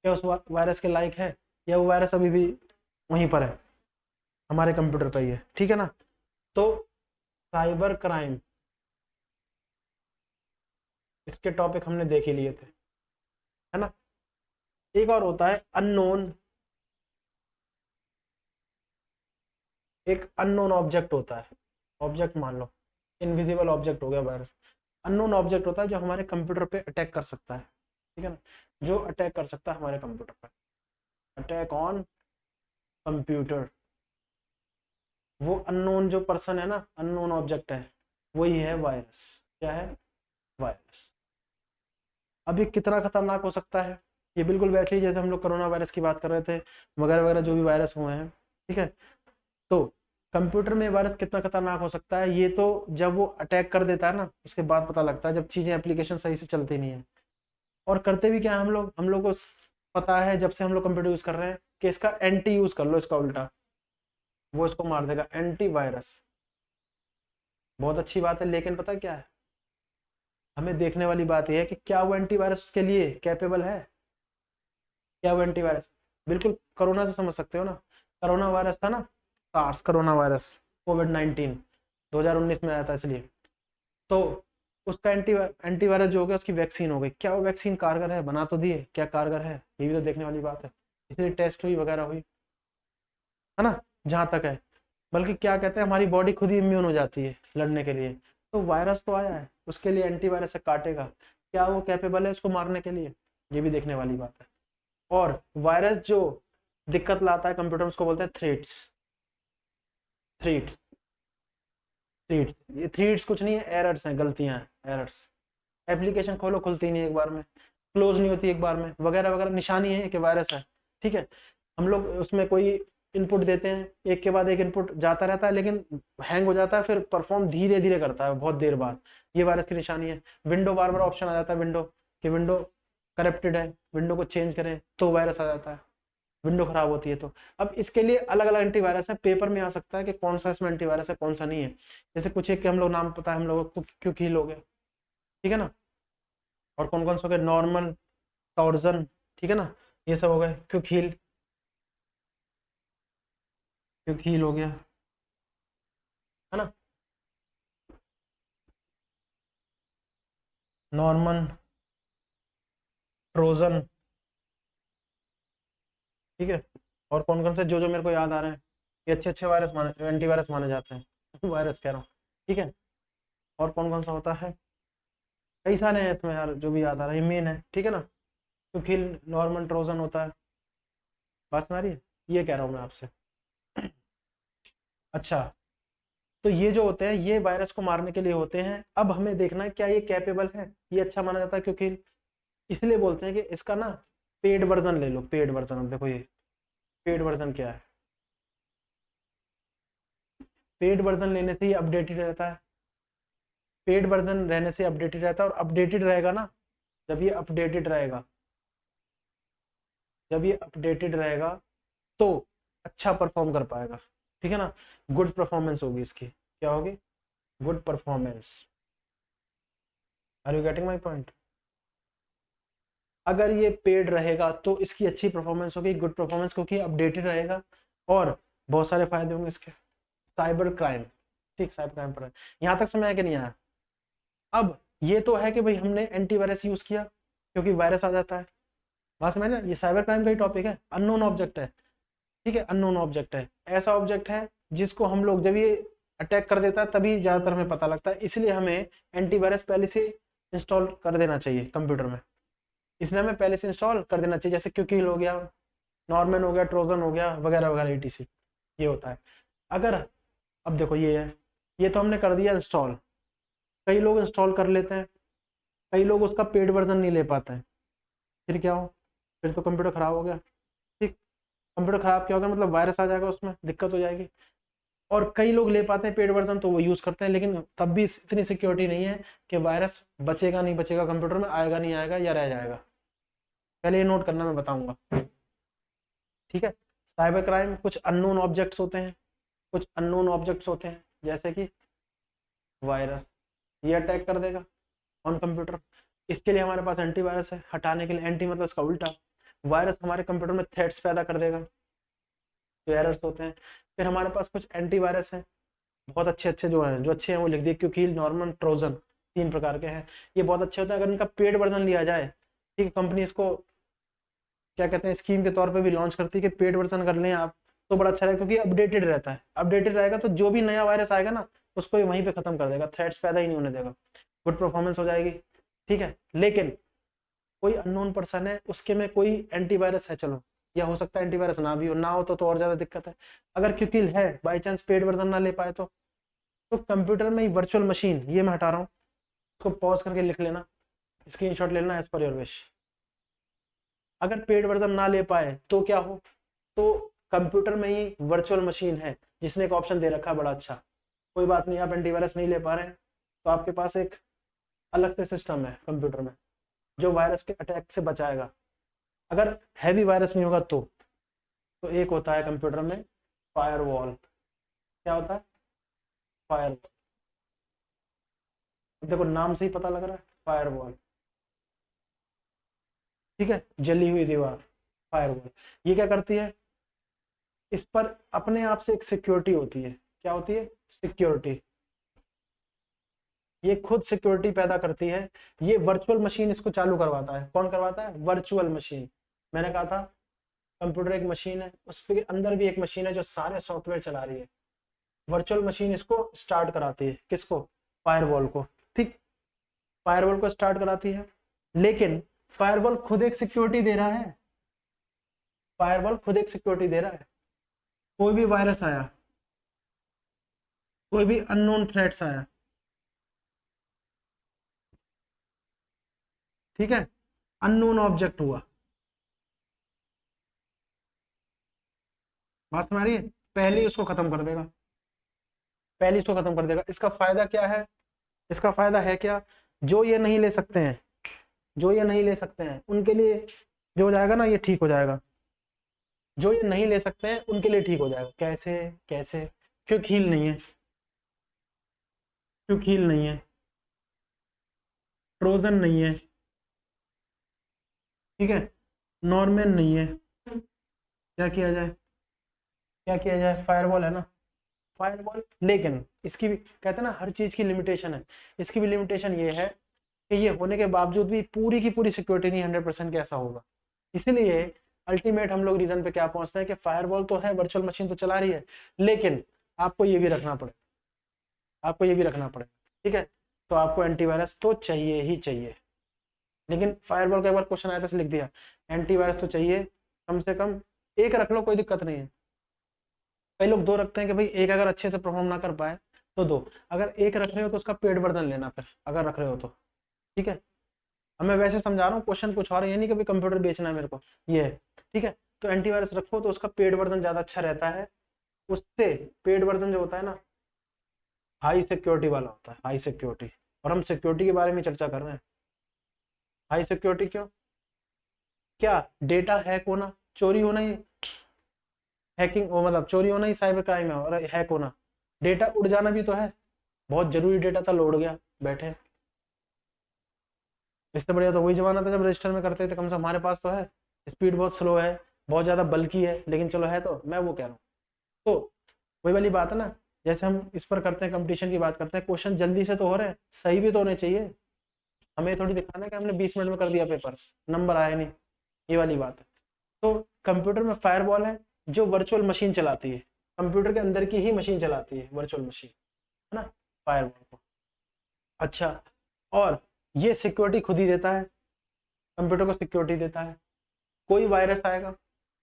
क्या उस वायरस के लायक है, या वो वायरस अभी भी वहीं पर है, हमारे कंप्यूटर पर ही है, ठीक है ना। तो साइबर क्राइम, इसके टॉपिक हमने देख ही लिए थे, है ना। एक और होता है अननोन, एक अननोन ऑब्जेक्ट होता है, ऑब्जेक्ट मान लो, इनविजिबल ऑब्जेक्ट हो गया वायरस। अननोन ऑब्जेक्ट होता है जो हमारे कंप्यूटर पे अटैक कर सकता है, ठीक है ना, जो अटैक कर सकता है हमारे कंप्यूटर पर, अटैक ऑन कंप्यूटर। वो अननोन जो पर्सन है ना, अननोन ऑब्जेक्ट है, वही है वायरस। क्या है? वायरस। अब ये कितना खतरनाक हो सकता है? ये बिल्कुल वैसे ही जैसे हम लोग कोरोना वायरस की बात कर रहे थे, वगैरह वगैरह जो भी वायरस हुए हैं, ठीक है। तो कंप्यूटर में वायरस कितना खतरनाक हो सकता है, ये तो जब वो अटैक कर देता है ना, उसके बाद पता लगता है, जब चीजें एप्लीकेशन सही से चलती नहीं है। और करते भी क्या है हम लोग, हम लोग को पता है जब से हम लोग कंप्यूटर यूज कर रहे हैं कि इसका एंटी यूज कर लो, इसका उल्टा, वो इसको मार देगा, एंटी वायरस। बहुत अच्छी बात है, लेकिन पता क्या है, हमें देखने वाली बात यह है कि क्या वो एंटीवायरस उसके लिए कैपेबल है, क्या वो एंटीवायरस। बिल्कुल कोरोना से समझ सकते हो ना, कोरोना वायरस था ना, सार्स कोरोना वायरस, कोविड-19 2019 में आया था, इसलिए तो उसका एंटीवायरस जो हो गया, उसकी वैक्सीन हो गई। क्या वो वैक्सीन कारगर है? बना तो दिए, क्या कारगर है, ये भी तो देखने वाली बात है, इसलिए टेस्ट हुई वगैरह हुई, है ना, जहां तक है। बल्कि क्या कहते हैं, हमारी बॉडी खुद ही इम्यून हो जाती है लड़ने के लिए। तो वायरस तो आया है, उसके लिए एंटीवायरस से काटेगा, क्या वो कैपेबल है उसको मारने के लिए, ये भी देखने वाली बात है। और वायरस जो दिक्कत लाता है कंप्यूटर में, उसको बोलते हैं थ्रेड्स। थ्रेड्स, थ्रेड्स, ये थ्रेड्स कुछ नहीं है, एरर्स हैं, गलतियां हैं, एरर्स। एप्लीकेशन खोलो, खुलती नहीं एक बार में, क्लोज नहीं होती एक बार में, वगैरह वगैरह, निशानी है कि वायरस है, ठीक है। हम लोग उसमें कोई इनपुट देते हैं, एक के बाद एक इनपुट जाता रहता है, लेकिन हैंग हो जाता है, फिर परफॉर्म धीरे धीरे करता है बहुत देर बाद, ये वायरस की निशानी है। विंडो बार बार ऑप्शन आ जाता है, विंडो कि विंडो करप्टेड है, विंडो को चेंज करें, तो वायरस आ जाता है, विंडो खराब होती है तो। अब इसके लिए अलग अलग एंटीवायरस है, पेपर में आ सकता है कि कौन सा इसमें एंटीवायरस है, कौन सा नहीं है। जैसे कुछ एक के हम लोग नाम पता है हम लोगों को, क्योंकि ही लोग, ठीक है ना। और कौन कौन से हो गए, नॉर्मल, टॉर्जन, ठीक है ना, ये सब हो गए। क्विक हील, क्विक हील हो गया, है ना, नॉर्मन, ट्रोजन, ठीक है। और कौन कौन से जो जो मेरे को याद आ रहे हैं, ये अच्छे अच्छे वायरस माने, एंटीवायरस माने जाते हैं वायरस कह रहा हूँ, ठीक है। और कौन कौन सा होता है, कई सारे हैं इसमें यार, जो भी याद आ रहा है, ये मेन है, ठीक है ना। क्विक हील, नॉर्मन, ट्रोजन होता है, बात में आ रही है, ये कह रहा हूँ मैं आपसे। अच्छा, तो ये जो होते हैं, ये वायरस को मारने के लिए होते हैं। अब हमें देखना है क्या ये कैपेबल है, ये अच्छा माना जाता है, क्योंकि इसलिए बोलते हैं कि इसका ना पेड वर्जन ले लो, पेड वर्जन। अब देखो ये पेड वर्जन क्या है, पेड वर्जन लेने से ही अपडेटेड रहता है, पेड वर्जन रहने से अपडेटेड रहता है, और अपडेटेड रहेगा ना, जब ये अपडेटेड रहेगा, जब ये अपडेटेड रहेगा तो अच्छा परफॉर्म कर पाएगा, ठीक है ना, गुड परफॉर्मेंस होगी इसकी, क्या होगी, good performance. Are you getting my point? अगर ये पेड रहेगा तो इसकी अच्छी परफॉर्मेंस होगी, गुड परफॉर्मेंस, क्योंकि अपडेटेड रहेगा, और बहुत सारे फायदे होंगे इसके। साइबर क्राइम, ठीक, साइबर क्राइम पर यहाँ तक समय है कि नहीं आया? अब ये तो है कि भाई हमने एंटीवायरस यूज किया, क्योंकि वायरस आ जाता है, बात समझ ना, ये साइबर क्राइम का ही टॉपिक है, अननोन ऑब्जेक्ट है, ठीक है, अननोन ऑब्जेक्ट है, ऐसा ऑब्जेक्ट है जिसको हम लोग जब ये अटैक कर देता है तभी ज्यादातर हमें पता लगता है, इसलिए हमें एंटीवायरस पहले से इंस्टॉल कर देना चाहिए कंप्यूटर में, इसलिए हमें पहले से इंस्टॉल कर देना चाहिए, जैसे क्यूकील हो गया, नॉर्मन हो गया, ट्रोजन हो गया, वगैरह वगैरह etc। ये होता है। अगर अब देखो ये है, ये तो हमने कर दिया इंस्टॉल, कई लोग इंस्टॉल कर लेते हैं, कई लोग उसका पेड वर्जन नहीं ले पाते हैं, फिर क्या हो, फिर तो कंप्यूटर खराब हो गया। ठीक, कंप्यूटर खराब क्या होगा, मतलब वायरस आ जाएगा, उसमें दिक्कत हो जाएगी। और कई लोग ले पाते हैं पेड वर्जन तो वो यूज करते हैं, लेकिन तब भी इतनी सिक्योरिटी नहीं है कि वायरस बचेगा नहीं बचेगा कंप्यूटर में, आएगा नहीं आएगा या रह जाएगा। पहले ये नोट करना, मैं बताऊंगा। ठीक है, साइबर क्राइम कुछ अननोन ऑब्जेक्ट्स होते हैं, कुछ अननोन ऑब्जेक्ट्स होते हैं, जैसे कि वायरस, ये अटैक कर देगा ऑन कंप्यूटर, इसके लिए हमारे पास एंटीवायरस है, हटाने के लिए, एंटी मतलब इसका उल्टा, वायरस हमारे कंप्यूटर में थ्रेट्स पैदा कर देगा, जो एरर्स होते हैं। फिर हमारे पास कुछ एंटीवायरस हैं, बहुत अच्छे अच्छे जो हैं, जो अच्छे हैं वो लिख दिए, क्योंकि नॉर्मन, ट्रोजन, 3 प्रकार के हैं, ये बहुत अच्छे होते हैं। अगर इनका पेड वर्जन लिया जाए, ठीक है, कंपनी इसको क्या कहते हैं, स्कीम के तौर पे भी लॉन्च करती है कि पेड वर्जन कर लें आप तो बड़ा अच्छा रहेगा, क्योंकि अपडेटेड रहता है, अपडेटेड रहेगा तो जो भी नया वायरस आएगा ना उसको ये वहीं पे खत्म कर देगा, थ्रेट्स पैदा ही नहीं होने देगा, गुड परफॉर्मेंस हो जाएगी। ठीक है, लेकिन कोई अननोन पर्सन है, उसके में कोई एंटीवायरस है, चलो, या हो सकता है एंटीवायरस ना भी हो, ना हो तो और ज्यादा दिक्कत है। अगर क्योंकि है बाई चांस पेड वर्जन ना ले पाए तो कंप्यूटर में ही वर्चुअल मशीन, ये मैं हटा रहा हूँ, उसको पॉज करके लिख लेना, स्क्रीनशॉट ले लेना, एज पर योर विश। अगर पेड वर्जन ना ले पाए तो क्या हो, तो कंप्यूटर में ही वर्चुअल मशीन है जिसने एक ऑप्शन दे रखा है बड़ा अच्छा, कोई बात नहीं, आप एंटीवायरस नहीं ले पा रहे हैं तो आपके पास एक अलग से सिस्टम है कंप्यूटर में जो वायरस के अटैक से बचाएगा। अगर हैवी वायरस नहीं होगा तो एक होता है कंप्यूटर में फायरवॉल। क्या होता है? फायरवॉल। देखो नाम से ही पता लग रहा है, फायरवॉल। ठीक है, जली हुई दीवार, फायरवॉल। ये क्या करती है, इस पर अपने आप से एक सिक्योरिटी होती है। क्या होती है? सिक्योरिटी। ये खुद सिक्योरिटी पैदा करती है, ये वर्चुअल मशीन इसको चालू करवाता है। कौन करवाता है? Virtual machine. मैंने कहा था कंप्यूटर एक मशीन है, उसके अंदर भी एक मशीन है जो सारे सॉफ्टवेयर चला रही है। वर्चुअल मशीन इसको स्टार्ट कराती है, किसको? फायरवॉल को। ठीक, फायरवॉल को स्टार्ट कराती है, लेकिन फायरवॉल खुद एक सिक्योरिटी दे रहा है, फायरवॉल खुद एक सिक्योरिटी दे रहा है। कोई भी वायरस आया, कोई भी अननोन थ्रेट्स आया, ठीक है, अननोन ऑब्जेक्ट हुआ, बात समझ रही है, पहले ही उसको खत्म कर देगा, पहले ही उसको खत्म कर देगा। इसका फायदा क्या है? इसका फायदा है क्या? जो ये नहीं ले सकते हैं, जो ये नहीं ले सकते हैं उनके लिए जो हो जाएगा ना, ये ठीक हो जाएगा। जो ये नहीं ले सकते हैं उनके लिए ठीक हो जाएगा। कैसे? कैसे? क्योंकि हील नहीं है, क्योंकि हील नहीं है, ट्रोजन नहीं है, ठीक है, नॉर्मन नहीं है, क्या किया जाए? क्या किया जाए? फायरवॉल है ना, फायरवॉल। लेकिन इसकी भी कहते हैं ना, हर चीज की लिमिटेशन है, इसकी भी लिमिटेशन ये है कि ये होने के बावजूद भी पूरी की पूरी सिक्योरिटी नहीं 100% कैसा होगा। इसीलिए अल्टीमेट हम लोग रीजन पे क्या पहुंचते हैं कि फायरवॉल तो है, वर्चुअल मशीन तो चला रही है, लेकिन आपको ये भी रखना पड़ेगा, आपको ये भी रखना पड़ेगा। ठीक है, तो आपको एंटीवायरस तो चाहिए ही चाहिए। लेकिन फायरवॉल का एक बार क्वेश्चन आया था, लिख दिया एंटीवायरस तो चाहिए, कम से कम एक रख लो, कोई दिक्कत नहीं है। कई लोग 2 रखते हैं कि भाई एक अगर अच्छे से परफॉर्म ना कर पाए तो 2, अगर एक रख रहे हो तो उसका पेड वर्जन लेना, फिर अगर रख रहे हो तो। ठीक है, अब मैं वैसे समझा रहा हूँ, क्वेश्चन कुछ और है, ये नहीं कि भाई कंप्यूटर बेचना है मेरे को, ये है। ठीक है, तो एंटीवायरस रखो तो उसका पेड वर्जन ज्यादा अच्छा रहता है, उससे पेड वर्जन जो होता है ना, हाई सिक्योरिटी वाला होता है, हाई सिक्योरिटी। और हम सिक्योरिटी के बारे में चर्चा कर रहे हैं। हाई सिक्योरिटी क्यों? क्या डेटा हैक होना, चोरी होना ही हैकिंग, वो मतलब चोरी होना ही साइबर क्राइम है, और हैक होना, डेटा उड़ जाना भी तो है। बहुत जरूरी डेटा था, लोड गया, बैठे। इससे बढ़िया तो वही जमाना था जब रजिस्टर में करते थे, कम से कम हमारे पास तो है। स्पीड बहुत स्लो है, बहुत ज्यादा बल्कि है, लेकिन चलो है, तो मैं वो कह रहा हूँ। तो वही वाली बात है ना, जैसे हम इस पर करते हैं, कंपटीशन की बात करते हैं, क्वेश्चन जल्दी से तो हो रहे हैं, सही भी तो होने चाहिए। हमें थोड़ी दिखाना है कि हमने 20 मिनट में कर दिया पेपर, नंबर आया नहीं, ये वाली बात है। तो कंप्यूटर में फायरवॉल है, जो वर्चुअल मशीन चलाती है, कंप्यूटर के अंदर की ही मशीन चलाती है वर्चुअल मशीन, है ना, फायरवॉल को। अच्छा, और ये सिक्योरिटी खुद ही देता है, कंप्यूटर को सिक्योरिटी देता है। कोई वायरस आएगा,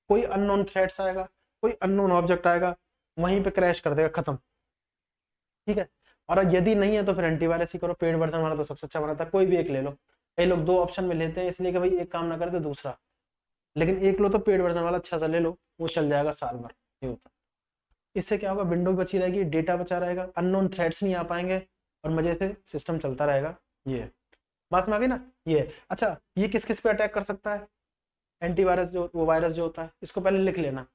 कोई अननोन थ्रेट्स आएगा, कोई अननोन ऑब्जेक्ट आएगा, वहीं पे क्रैश कर देगा, खत्म। ठीक है, और यदि नहीं है तो फिर एंटीवायरस ही करो, पेड वर्जन वाला तो सबसे अच्छा बनाता है, कोई भी एक ले लो। कई लोग दो ऑप्शन में लेते हैं इसलिए कि भाई एक काम ना करे तो दूसरा, लेकिन एक लो तो पेड वर्जन वाला अच्छा सा ले लो, वो चल जाएगा साल भर, ये होता है। इससे क्या होगा, विंडो भी बची रहेगी, डेटा बचा रहेगा, अननोन थ्रेट्स नहीं आ पाएंगे, और मजे से सिस्टम चलता रहेगा। ये बात में आ गई ना। ये अच्छा, ये किस किस पे अटैक कर सकता है, एंटीवायरस जो, वो वायरस जो होता है, इसको पहले लिख लेना,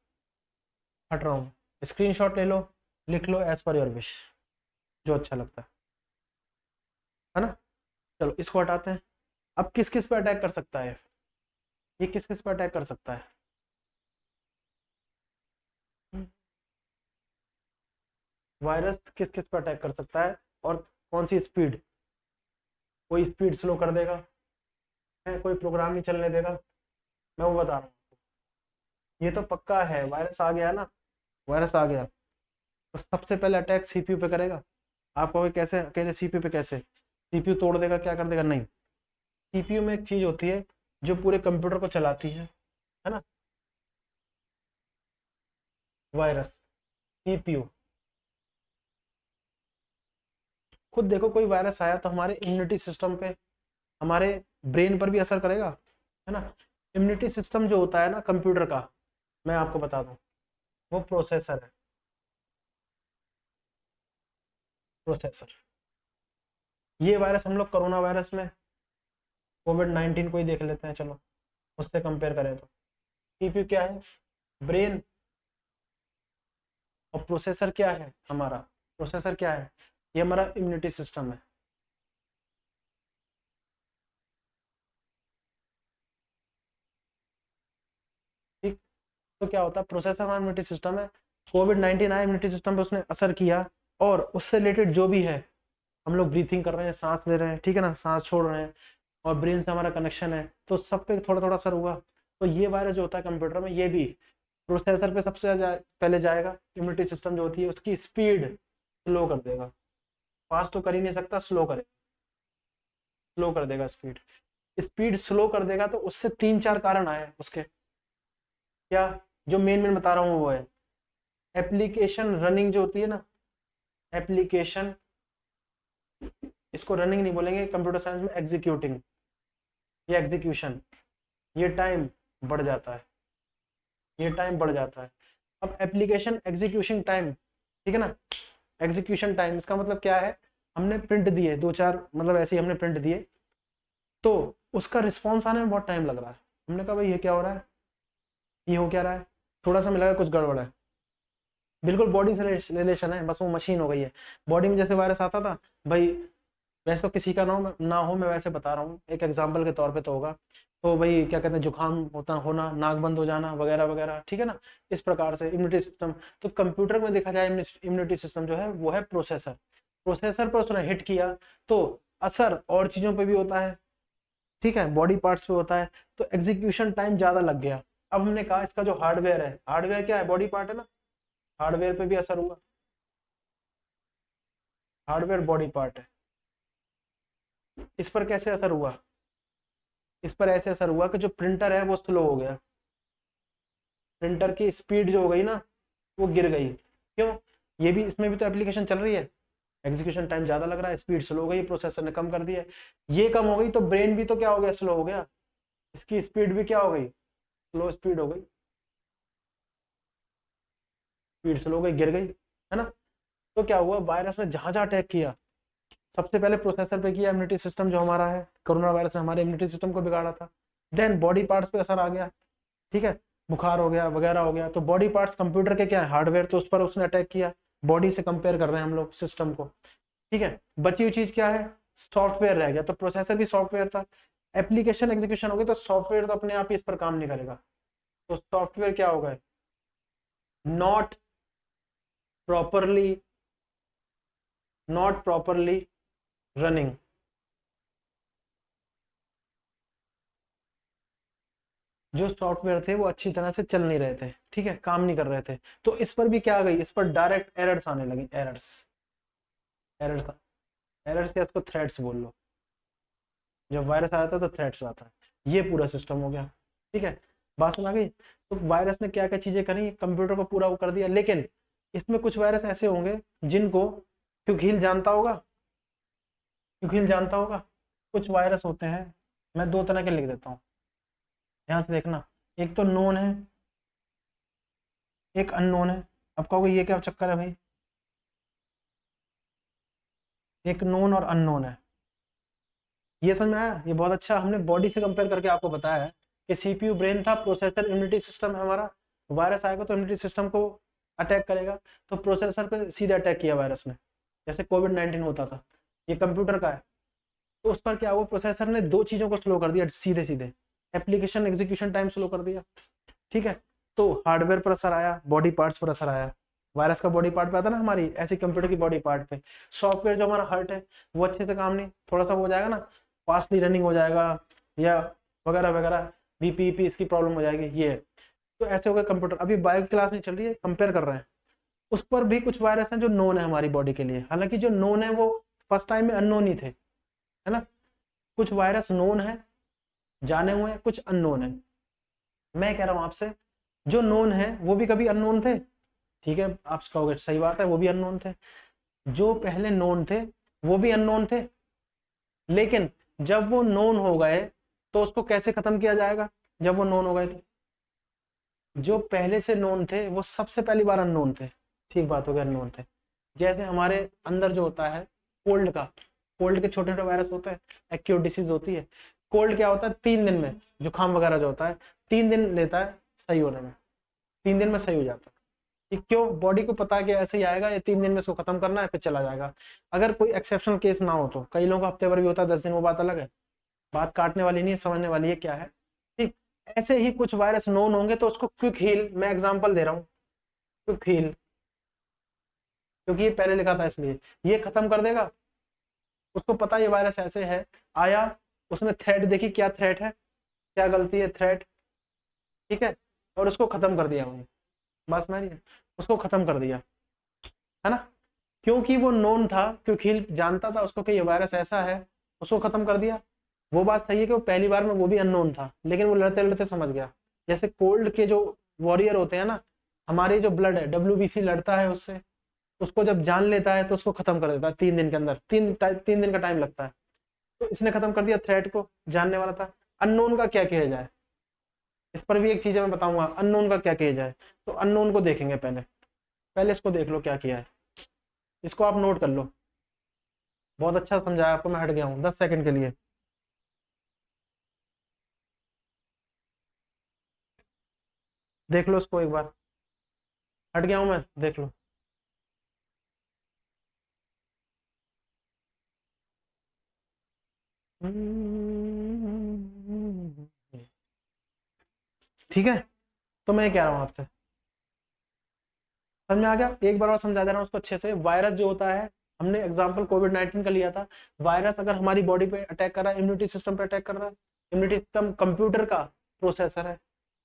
हट रहा हूँ, स्क्रीनशॉट ले लो, लिख लो एज पर योर विश, जो अच्छा लगता है ना। चलो इसको हटाते हैं। अब किस किस पे अटैक कर सकता है, ये किस किस पे अटैक कर सकता है, वायरस किस किस पे अटैक कर सकता है, और कौन सी स्पीड, कोई स्पीड स्लो कर देगा, है कोई प्रोग्राम नहीं चलने देगा, मैं वो बता रहा हूँ। ये तो पक्का है, वायरस आ गया ना, वायरस आ गया तो सबसे पहले अटैक सीपीयू पे करेगा। आप कहोगे कैसे, अकेले सीपीयू पे कैसे, सीपीयू तोड़ देगा, क्या कर देगा, नहीं। सीपीयू में एक चीज होती है जो पूरे कंप्यूटर को चलाती है ना, वायरस, सीपीयू। खुद देखो, कोई वायरस आया तो हमारे इम्यूनिटी सिस्टम पे, हमारे ब्रेन पर भी असर करेगा, है ना। इम्यूनिटी सिस्टम जो होता है ना कंप्यूटर का, मैं आपको बता दूं, वो प्रोसेसर है, प्रोसेसर। ये वायरस हम लोग कोरोना वायरस में, कोविड-19 को ही देख लेते हैं, चलो उससे कंपेयर करें तो सीपीयू क्या है, ब्रेन, और प्रोसेसर क्या है हमारा, प्रोसेसर क्या है, ये हमारा इम्यूनिटी सिस्टम है। ठीक, तो क्या होता है, प्रोसेसर हमारा इम्यूनिटी सिस्टम है। कोविड-19 आया, इम्यूनिटी सिस्टम पे उसने असर किया, और उससे रिलेटेड जो भी है, हम लोग ब्रीथिंग कर रहे हैं, सांस ले रहे हैं, ठीक है ना, सांस छोड़ रहे हैं, और ब्रेन से हमारा कनेक्शन है, तो सब पे थोड़ा थोड़ा असर हुआ। तो ये वायरस जो होता है कंप्यूटर में, ये भी प्रोसेसर पे सबसे पहले जाएगा, इम्यूनिटी सिस्टम जो होती है उसकी स्पीड स्लो कर देगा, फास्ट तो कर ही नहीं सकता, स्लो कर देगा स्पीड। स्पीड स्लो कर देगा तो उससे तीन चार कारण आए उसके, क्या, जो मेन मेन बता रहा हूँ वो है, एप्लीकेशन रनिंग जो होती है ना, एप्लीकेशन, इसको रनिंग नहीं बोलेंगे कंप्यूटर साइंस में, एग्जीक्यूटिंग, ये एग्जीक्यूशन, ये टाइम बढ़ जाता है, ये टाइम बढ़ जाता है। अब एप्लीकेशन एग्जीक्यूशन टाइम, ठीक है ना, एग्जीक्यूशन टाइम इसका मतलब क्या है, हमने प्रिंट दिए दो चार, मतलब ऐसे ही हमने प्रिंट दिए, तो उसका रिस्पॉन्स आने में बहुत टाइम लग रहा है। हमने कहा भाई ये क्या हो रहा है, ये हो क्या रहा है, थोड़ा सा मिला, कुछ गड़बड़ है, बिल्कुल बॉडी से रिलेशन है, बस वो मशीन हो गई है। बॉडी में जैसे वायरस आता था भाई, वैसे तो किसी का ना हो, मैं वैसे बता रहा हूँ, एक एग्जाम्पल के तौर पे तो होगा, तो भाई क्या कहते हैं, जुकाम होता होना, नाक बंद हो जाना वगैरह वगैरह, ठीक है ना, इस प्रकार से इम्यूनिटी सिस्टम। तो कंप्यूटर में देखा जाए, इम्यूनिटी सिस्टम जो है वो है प्रोसेसर, प्रोसेसर पर उसने हिट किया तो असर और चीजों पे भी होता है, ठीक है, बॉडी पार्ट्स पे होता है, तो एग्जीक्यूशन टाइम ज्यादा लग गया। अब हमने कहा इसका जो हार्डवेयर है, हार्डवेयर क्या है, बॉडी पार्ट है ना, हार्डवेयर पे भी असर हुआ, हार्डवेयर बॉडी पार्ट है, इस पर कैसे असर हुआ, इस पर ऐसे असर हुआ कि जो प्रिंटर है वो स्लो हो गया, प्रिंटर की स्पीड जो हो गई ना, वो गिर गई। क्यों, ये भी, इसमें भी तो एप्लीकेशन चल रही है, एग्जीक्यूशन टाइम ज्यादा लग रहा है, स्पीड स्लो हो गई, प्रोसेसर ने कम कर दिया, ये कम हो गई तो ब्रेन भी तो क्या हो गया, स्लो हो गया, इसकी स्पीड भी क्या हो गई, स्लो स्पीड हो गई, स्पीड स्लो हो गई, गिर गई, है ना। तो क्या हुआ, वायरस ने जहां जहां अटैक किया, सबसे पहले प्रोसेसर पे किया, इम्यूनिटी सिस्टम जो हमारा है, कोरोना वायरस ने हमारे इम्यूनिटी सिस्टम को बिगाड़ा था, देन बॉडी पार्ट्स पे असर आ गया, ठीक है, बुखार हो गया वगैरह हो गया, तो बॉडी पार्ट्स कंप्यूटर के क्या है, हार्डवेयर, तो उस पर उसने अटैक किया, बॉडी से कंपेयर कर रहे हैं हम लोग सिस्टम को, ठीक है। बची हुई चीज क्या है, सॉफ्टवेयर रह गया, तो प्रोसेसर भी सॉफ्टवेयर था, एप्लीकेशन एग्जीक्यूशन हो गई, तो सॉफ्टवेयर तो अपने आप ही इस पर काम नहीं करेगा, तो सॉफ्टवेयर क्या होगा, not properly, not properly running, जो सॉफ्टवेयर थे वो अच्छी तरह से चल नहीं रहे थे, ठीक है, काम नहीं कर रहे थे। तो इस पर भी क्या आ गई, इस पर डायरेक्ट एरर्स आने लगी, एरर्स, एरर्स, एरर्स या इसको थ्रेड्स बोल लो। जब वायरस आता है तो थ्रेड्स आता है, ये पूरा सिस्टम हो गया, ठीक है। बात समझ आ गई। तो वायरस ने क्या क्या चीजें करी, कंप्यूटर को पूरा वो कर दिया। लेकिन इसमें कुछ वायरस ऐसे होंगे जिनको, क्योंकि हिल जानता होगा, क्योंकि हिल जानता होगा, कुछ वायरस होते हैं, मैं दो तरह के लिख देता हूँ, ध्यान से देखना। एक तो नोन है, एक अननोन है। अब कहोगे ये क्या चक्कर है भाई, एक नोन और अननोन है, ये समझ में आया। ये बहुत अच्छा हमने बॉडी से कंपेयर करके आपको बताया है कि सीपीयू ब्रेन था, प्रोसेसर इम्यूनिटी सिस्टम है हमारा। वायरस आएगा तो इम्यूनिटी सिस्टम को अटैक करेगा, तो प्रोसेसर पे सीधे अटैक किया वायरस ने, जैसे कोविड-19 होता था। ये कंप्यूटर का है, तो उस पर क्या हुआ, प्रोसेसर ने दो चीजों को स्लो कर दिया सीधे सीधे, एप्लीकेशन एग्जीक्यूशन टाइम स्लो कर दिया, ठीक है। तो हार्डवेयर पर असर आया, बॉडी पार्ट्स पर असर आया। वायरस का बॉडी पार्ट पे आता ना हमारी, ऐसी कंप्यूटर की बॉडी पार्ट पे। सॉफ्टवेयर जो हमारा हार्ट है वो अच्छे से काम नहीं, थोड़ा सा हो जाएगा ना, फास्टली रनिंग हो जाएगा या वगैरह वगैरह, बीपी इसकी प्रॉब्लम हो जाएगी, ये है। तो ऐसे हो गए कंप्यूटर। अभी बायो क्लास नहीं चल रही है, कंपेयर कर रहे हैं, उस पर भी कुछ वायरस हैं जो नोन है हमारी बॉडी के लिए। हालांकि जो नोन है वो फर्स्ट टाइम में अननोन ही थे, है ना। कुछ वायरस नोन है, जाने हुए हैं, कुछ अननोन है। मैं कह रहा हूं आपसे, जो नोन है वो भी कभी अननोन थे, ठीक है, आप कहोगे सही बात है, वो भी अननोन थे। जो पहले नोन थे वो भी अननोन थे, लेकिन जब वो नोन हो गए तो उसको कैसे खत्म किया जाएगा, जब वो नोन हो गए तो जो पहले से नोन थे वो सबसे पहली बार अननोन थे, ठीक बात हो गया, अननोन थे। जैसे हमारे अंदर जो होता है कोल्ड का, कोल्ड के छोटे छोटे वायरस होते हैं, एक्यूट डिसीज होती है। कोल्ड क्या होता है, 3 दिन में, जुकाम वगैरह जो होता है 3 दिन लेता है सही होने में, 3 दिन में सही हो जाता है। ये क्यों, बॉडी को पता है कि ऐसे ही आएगा, ये 3 दिन में इसको खत्म करना है, फिर चला जाएगा। अगर कोई एक्सेप्शनल केस ना हो तो, कई लोगों का हफ्ते भर भी होता है, 10 दिन, वो बात अलग है, बात काटने वाली नहीं है, समझने वाली है क्या है, ठीक। ऐसे ही कुछ वायरस नोन होंगे तो उसको क्विक हील, मैं एग्जांपल दे रहा हूँ, क्विक हील, क्योंकि ये पहले लिखा था इसलिए, ये खत्म कर देगा। उसको पता ये वायरस ऐसे है, आया, उसने थ्रेट देखी, क्या थ्रेट है, क्या गलती है, थ्रेट, ठीक है, और उसको खत्म कर दिया वहीं, बस मैं उसको खत्म कर दिया, है ना। क्योंकि वो नोन था, क्योंकि जानता था उसको कि ये वायरस ऐसा है, उसको खत्म कर दिया। वो बात सही है कि वो पहली बार में वो भी अननोन था, लेकिन वो लड़ते लड़ते समझ गया। जैसे कोल्ड के जो वॉरियर होते हैं ना, हमारी जो ब्लड है, डब्ल्यूबीसी लड़ता है उससे, उसको जब जान लेता है तो उसको खत्म कर देता है 3 दिन के अंदर, 3 दिन का टाइम लगता है। तो इसने खत्म कर दिया थ्रेट को, जानने वाला था। अननोन का क्या किया जाए, इस पर भी एक चीज मैं बताऊंगा, अननोन का क्या किया जाए। तो अननोन को देखेंगे पहले, पहले इसको देख लो क्या किया है, इसको आप नोट कर लो। बहुत अच्छा समझाया आपको, मैं हट गया हूँ 10 सेकंड के लिए। देख लो इसको एक बार, हट गया हूँ मैं, देख लो। ठीक है, तो मैं कह रहा हूँ आपसे, समझ में आ गया। एक बार और समझा दे रहा हूँ उसको अच्छे से। वायरस जो होता है, हमने एग्जाम्पल कोविड-19 का लिया था। वायरस अगर हमारी बॉडी पे अटैक कर रहा है, इम्यूनिटी सिस्टम पे अटैक कर रहा है, इम्यूनिटी सिस्टम कंप्यूटर का प्रोसेसर है,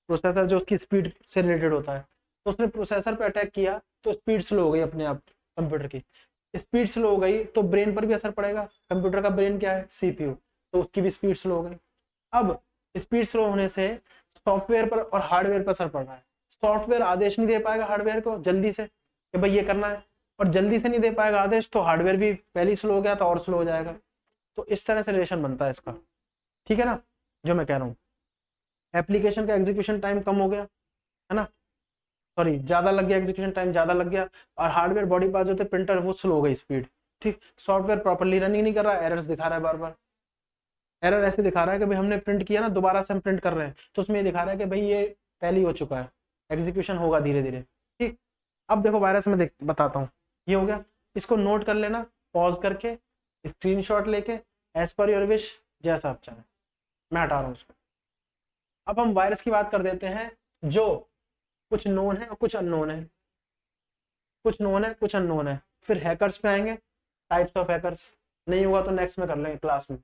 प्रोसेसर जो उसकी स्पीड से रिलेटेड होता है, तो उसने प्रोसेसर पे अटैक किया तो स्पीड स्लो हो गई अपने आप, कंप्यूटर की स्पीड स्लो हो गई तो ब्रेन पर भी असर पड़ेगा। कंप्यूटर का ब्रेन क्या है, सीपीयू, तो उसकी भी स्पीड स्लो हो गई। अब स्पीड स्लो होने से सॉफ्टवेयर पर और हार्डवेयर पर असर पड़ रहा है। सॉफ्टवेयर आदेश नहीं दे पाएगा हार्डवेयर को जल्दी से कि भाई ये करना है, और जल्दी से नहीं दे पाएगा आदेश तो हार्डवेयर भी पहले ही स्लो हो गया तो और स्लो हो जाएगा। तो इस तरह से रिलेशन बनता है इसका, ठीक है ना, जो मैं कह रहा हूँ। एप्लीकेशन का एग्जीक्यूशन टाइम कम हो गया, है ना, सॉरी ज्यादा लग गया, एग्जीक्यूशन टाइम ज्यादा लग गया, और हार्डवेयर बॉडी पार्ट जो थे प्रिंटर, वो स्लो हो गई स्पीड, ठीक। सॉफ्टवेयर प्रॉपर्ली रनिंग नहीं कर रहा, एरर्स दिखा रहा है बार बार। एरर ऐसे दिखा रहा है कि भाई हमने प्रिंट किया ना, दोबारा से हम प्रिंट कर रहे हैं, तो उसमें ये दिखा रहा है कि भाई ये पहले ही हो चुका है, एग्जीक्यूशन होगा धीरे धीरे, ठीक। अब देखो वायरस में बताता हूँ, ये हो गया, इसको नोट कर लेना, पॉज करके स्क्रीनशॉट लेके, एज पर योर विश, जैसा आप चाहें। मैं हटा रहा हूँ उसको। अब हम वायरस की बात कर देते हैं, जो कुछ नोन है और कुछ अननोन है, कुछ नोन है कुछ अननोन है। फिर हैकर्स पे आएंगे, टाइप्स ऑफ हैकर्स, नहीं हुआ तो नेक्स्ट में कर लेंगे क्लास में,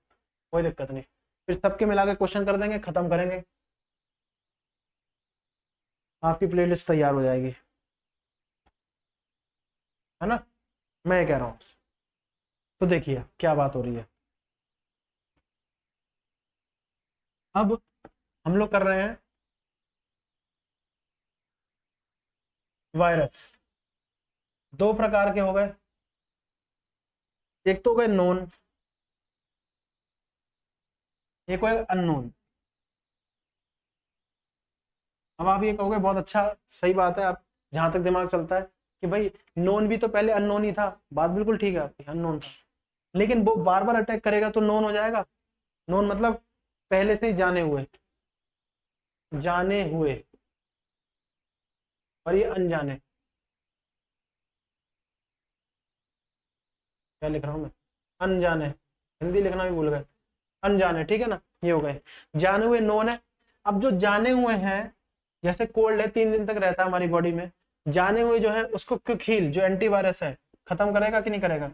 कोई दिक्कत नहीं। फिर सबके मिला के क्वेश्चन कर देंगे, खत्म करेंगे। आपकी प्लेलिस्ट तैयार हो जाएगी, है ना। मैं ये कह रहा हूँ। तो देखिए क्या बात हो रही है। अब हम लोग कर रहे हैं वायरस। दो प्रकार के हो गए, एक तो हो गए नोन, एक हो गए अननोन। अब आप ये कहोगे बहुत अच्छा, सही बात है, आप जहां तक दिमाग चलता है कि भाई नोन भी तो पहले अननोन ही था, बात बिल्कुल ठीक है आपकी, अननोन था, लेकिन वो बार बार अटैक करेगा तो नोन हो जाएगा। नोन मतलब पहले से ही जाने हुए, जाने हुए, और ये अनजाने। क्या लिख रहा हूं मैं, अनजाने, हिंदी लिखना भी भूल गए, अनजाने, ठीक है ना, ये हो गए। जाने हुए नोन है। अब जो जाने हुए हैं, जैसे कोल्ड है 3 दिन तक रहता है हमारी बॉडी में, जाने हुए जो है उसको क्विक हील जो एंटीवायरस है खत्म करेगा कि नहीं करेगा।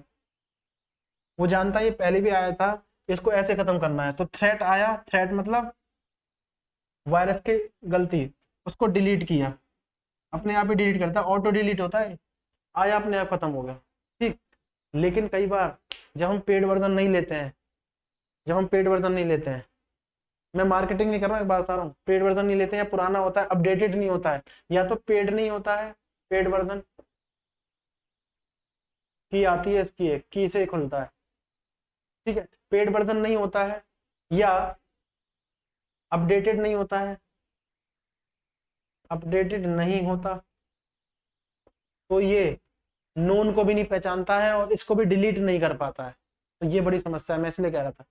वो जानता है ये पहले भी आया था, इसको ऐसे खत्म करना है, तो थ्रेट आया, थ्रेट मतलब वायरस की गलती, उसको डिलीट किया, अपने आप ही डिलीट करता है, ऑटो डिलीट होता है, आया अपने आप खत्म हो गया, ठीक। लेकिन कई बार जब हम पेड वर्जन नहीं लेते हैं, जब हम पेड वर्जन नहीं लेते हैं, मैं मार्केटिंग नहीं कर रहा हूँ, एक बात बता रहा हूँ, पेड वर्जन नहीं लेते हैं या पुराना होता है, अपडेटेड नहीं होता है, या तो पेड नहीं होता है, पेड वर्जन की आती है इसकी एक की से खुलता है, ठीक है, पेड वर्जन नहीं होता है या अपडेटेड नहीं होता है, अपडेटेड नहीं होता, तो ये नोन को भी नहीं पहचानता है और इसको भी डिलीट नहीं कर पाता है, तो ये बड़ी समस्या है, मैं इसलिए कह रहा था।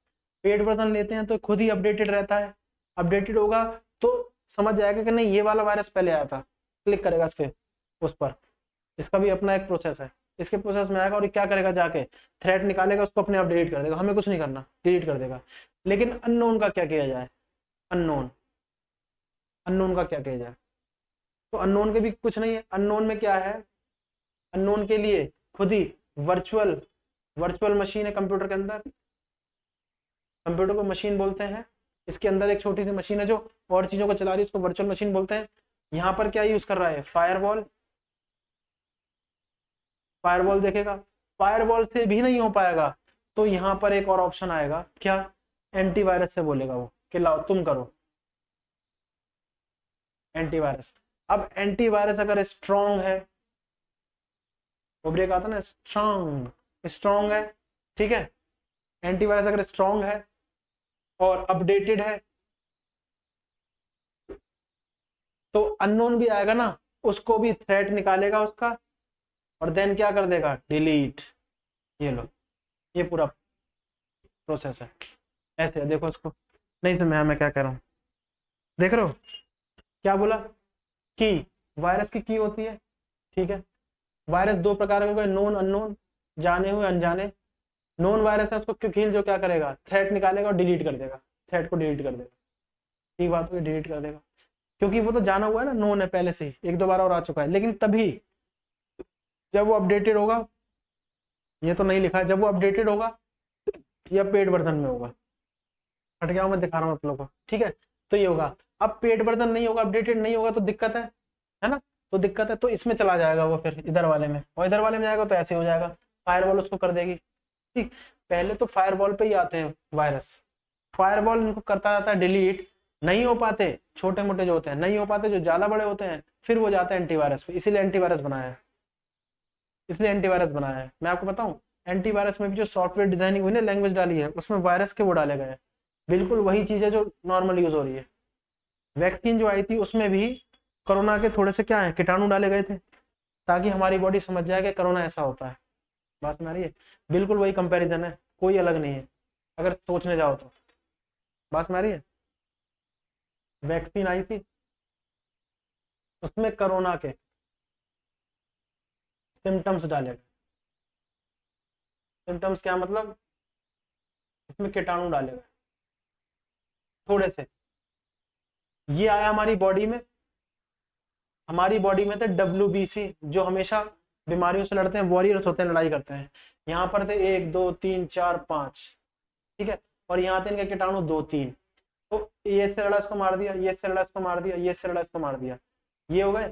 पेड वर्जन लेते हैं तो खुद ही अपडेटेड रहता है, अपडेटेड होगा तो समझ जाएगा कि नहीं ये वाला वायरस पहले आया था, क्लिक करेगा इसके उस पर, इसका भी अपना एक प्रोसेस है, इसके प्रोसेस में आएगा और ये क्या करेगा, जाके थ्रेड निकालेगा, उसको अपने आप डिलीट कर देगा, हमें कुछ नहीं करना, डिलीट कर देगा। लेकिन अननोन का क्या किया जाए, अननोन, अननोन का क्या किया जाए, तो अननोन के भी कुछ नहीं है। अननोन में क्या है, अननोन के लिए खुद ही वर्चुअल, वर्चुअल मशीन है कंप्यूटर के अंदर, कंप्यूटर को मशीन बोलते हैं, इसके अंदर एक छोटी सी मशीन है जो और चीजों को चला रही है, उसको वर्चुअल मशीन बोलते हैं। यहाँ पर क्या यूज कर रहा है, फायरवॉल, फायरवॉल देखेगा, फायरवॉल से भी नहीं हो पाएगा तो यहाँ पर एक और ऑप्शन आएगा, क्या, एंटीवायरस से बोलेगा वो कि लाओ तुम करो एंटीवायरस। अब एंटीवायरस अगर स्ट्रॉन्ग है, वो ब्रेक आता ना, स्ट्रॉन्ग, स्ट्रॉन्ग है, ठीक है, एंटीवायरस अगर स्ट्रॉन्ग है और अपडेटेड है तो अननोन भी आएगा ना, उसको भी थ्रेट निकालेगा उसका और देन क्या कर देगा, डिलीट। ये लो, ये पूरा प्रोसेस है, ऐसे है, देखो इसको, नहीं समझा मैं क्या कह रहा हूँ, देख रहे हो क्या बोला, की, वायरस की होती है, ठीक है। वायरस दो प्रकार के हो गए, नोन अननोन, जाने हुए अनजाने। नोन वायरस है, उसको क्योंकि जो क्या करेगा, थ्रेट निकालेगा और डिलीट कर देगा, थ्रेट को डिलीट कर देगा, ठीक बात हुई, डिलीट कर देगा, क्योंकि वो तो जाना हुआ है ना, नोन है पहले से ही, एक दो बार और आ चुका है, लेकिन तभी जब वो अपडेटेड होगा, ये तो नहीं लिखा है, जब वो अपडेटेड होगा या पेड वर्जन में होगा, हट गया मैं दिखा रहा हूँ आप लोगों को, ठीक है। तो ये होगा, अब पेड वर्जन नहीं होगा, अपडेटेड नहीं होगा तो दिक्कत है ना, तो दिक्कत है, तो इसमें चला जाएगा वो फिर इधर वाले में, और इधर वाले में जाएगा तो ऐसे हो जाएगा, फायरवॉल उसको कर देगी, ठीक। पहले तो फायरवॉल पे ही आते हैं वायरस, फायरवॉल इनको करता जाता है डिलीट, नहीं हो पाते, छोटे मोटे जो होते हैं नहीं हो पाते, जो ज्यादा बड़े होते हैं फिर वो जाते हैं एंटीवायरस पे, इसीलिए एंटीवायरस बनाया है, इसलिए एंटीवायरस बनाया है। मैं आपको बताऊं, एंटीवायरस में भी जो सॉफ्टवेयर डिजाइनिंग हुई ना, लैंग्वेज डाली है, उसमें वायरस के वो डाले गए हैं, बिल्कुल वही चीज है जो नॉर्मल यूज हो रही है। वैक्सीन जो आई थी उसमें भी कोरोना के थोड़े से क्या है, कीटाणु डाले गए थे, ताकि हमारी बॉडी समझ जाए कि कोरोना ऐसा होता है, बात में आ रही है, बिल्कुल वही कंपैरिजन है, कोई अलग नहीं है अगर सोचने जाओ तो, बात में आ रही है। वैक्सीन आई थी, उसमें कोरोना के सिम्टम्स डाले गए, सिम्टम्स क्या मतलब, इसमें कीटाणु डाले गए थोड़े से, ये आया हमारी बॉडी में, हमारी बॉडी में थे WBC जो हमेशा बीमारियों से लड़ते हैं, वॉरियर्स होते हैं, लड़ाई करते हैं, यहाँ पर थे 1 2 3 4 5, ठीक है, और यहाँ थे इनके कीटाणु 2 3, तो ये इससे लड़ा इसको मार दिया, ये इससे लड़ा इसको मार दिया, ये इससे लड़ा इसको मार दिया, ये हो गए,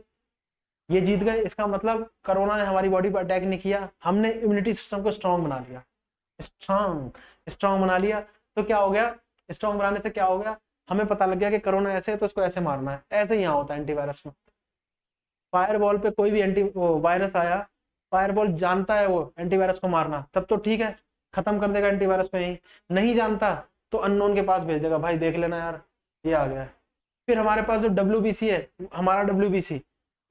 ये जीत गए। इसका मतलब कोरोना ने हमारी बॉडी पर अटैक नहीं किया, हमने इम्यूनिटी सिस्टम को स्ट्रांग बना लिया, स्ट्रांग स्ट्रांग बना लिया। तो क्या हो गया, स्ट्रांग बनाने से क्या हो गया, हमें पता लग गया कि कोरोना ऐसे है तो इसको ऐसे मारना है। ऐसे ही यहाँ होता है एंटीवायरस में। फायरबॉल पे कोई भी एंटी वायरस आया, फायरबॉल जानता है वो एंटीवायरस को मारना, तब तो ठीक है, खत्म कर देगा एंटीवायरस पे ही। नहीं जानता तो अननोन के पास भेज देगा, भाई देख लेना यार ये आ गया है। फिर हमारे पास जो WBC है, हमारा WBC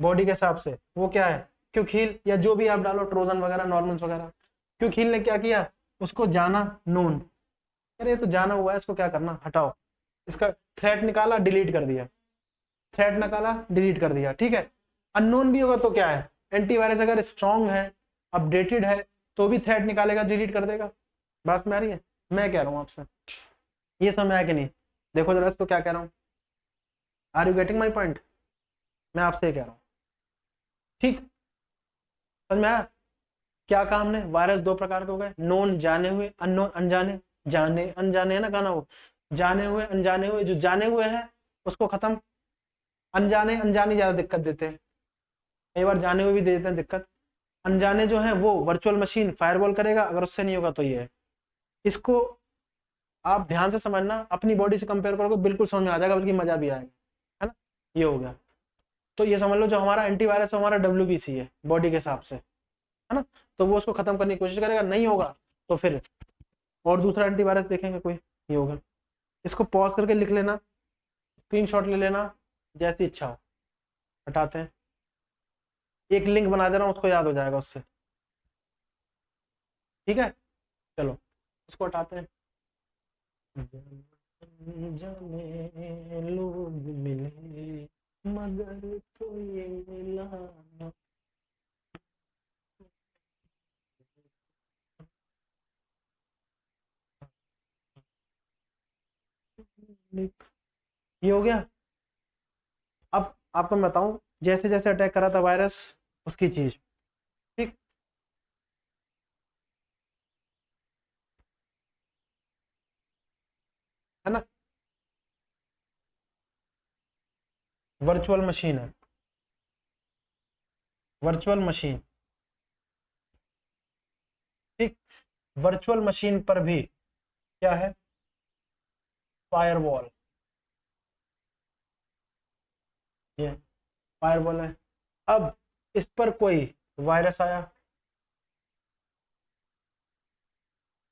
बॉडी के हिसाब से वो क्या है, क्योंखील या जो भी आप डालो, ट्रोजन वगैरह, नॉर्मन्स वगैरह। क्योंखील ने क्या किया, उसको जाना नोन, अरे तो जाना हुआ है, इसको क्या करना, हटाओ। इसका थ्रेट निकाला, डिलीट कर दिया, थ्रेट निकाला, डिलीट कर दिया, ठीक है। अननोन भी होगा तो क्या है, एंटीवायरस अगर स्ट्रांग है, अपडेटेड है, तो भी थ्रेट निकालेगा, डिलीट कर देगा। बात में आ रही है, मैं कह रहा हूँ आपसे, ये समझ आया कि नहीं? देखो जरा इसको क्या कह रहा हूँ, are you getting my point? मैं आपसे ये कह रहा हूँ, ठीक, समझ में आया? क्या कहा हमने, वायरस दो प्रकार के हो गए, नोन जाने हुए, अननोन अनजाने। जाने अनजाने है ना गाना वो, जाने हुए अनजाने हुए। जो जाने हुए हैं उसको खत्म, अनजाने अनजाने ज्यादा दिक्कत देते हैं, कई बार जाने हुए भी दे देते हैं दिक्कत। अनजाने जो है वो वर्चुअल मशीन फायरबॉल करेगा, अगर उससे नहीं होगा तो ये है। इसको आप ध्यान से समझना, अपनी बॉडी से कंपेयर करोगे बिल्कुल समझ में आ जाएगा, बल्कि मजा भी आएगा, है ना। ये हो गया, तो ये समझ लो जो हमारा एंटीवायरस है हमारा WBC है बॉडी के हिसाब से, है ना। तो वो उसको खत्म करने की कोशिश करेगा, नहीं होगा तो फिर और दूसरा एंटीवायरस देखेंगे कोई। ये होगा, इसको पॉज करके लिख लेना, स्क्रीनशॉट ले लेना, जैसी इच्छा हो। हटाते हैं, एक लिंक बना दे रहा हूँ, उसको याद हो जाएगा उससे, ठीक है। चलो इसको हटाते हैं। जाने लोग मिले मगर तो ये मिला, ये हो गया। अब आपको मैं बताऊं, जैसे जैसे अटैक करा था वायरस, उसकी चीज, ठीक। है ना, वर्चुअल मशीन है, वर्चुअल मशीन, ठीक। वर्चुअल मशीन पर भी क्या है, फायरवॉल, ये फायरवॉल है। अब इस पर कोई वायरस आया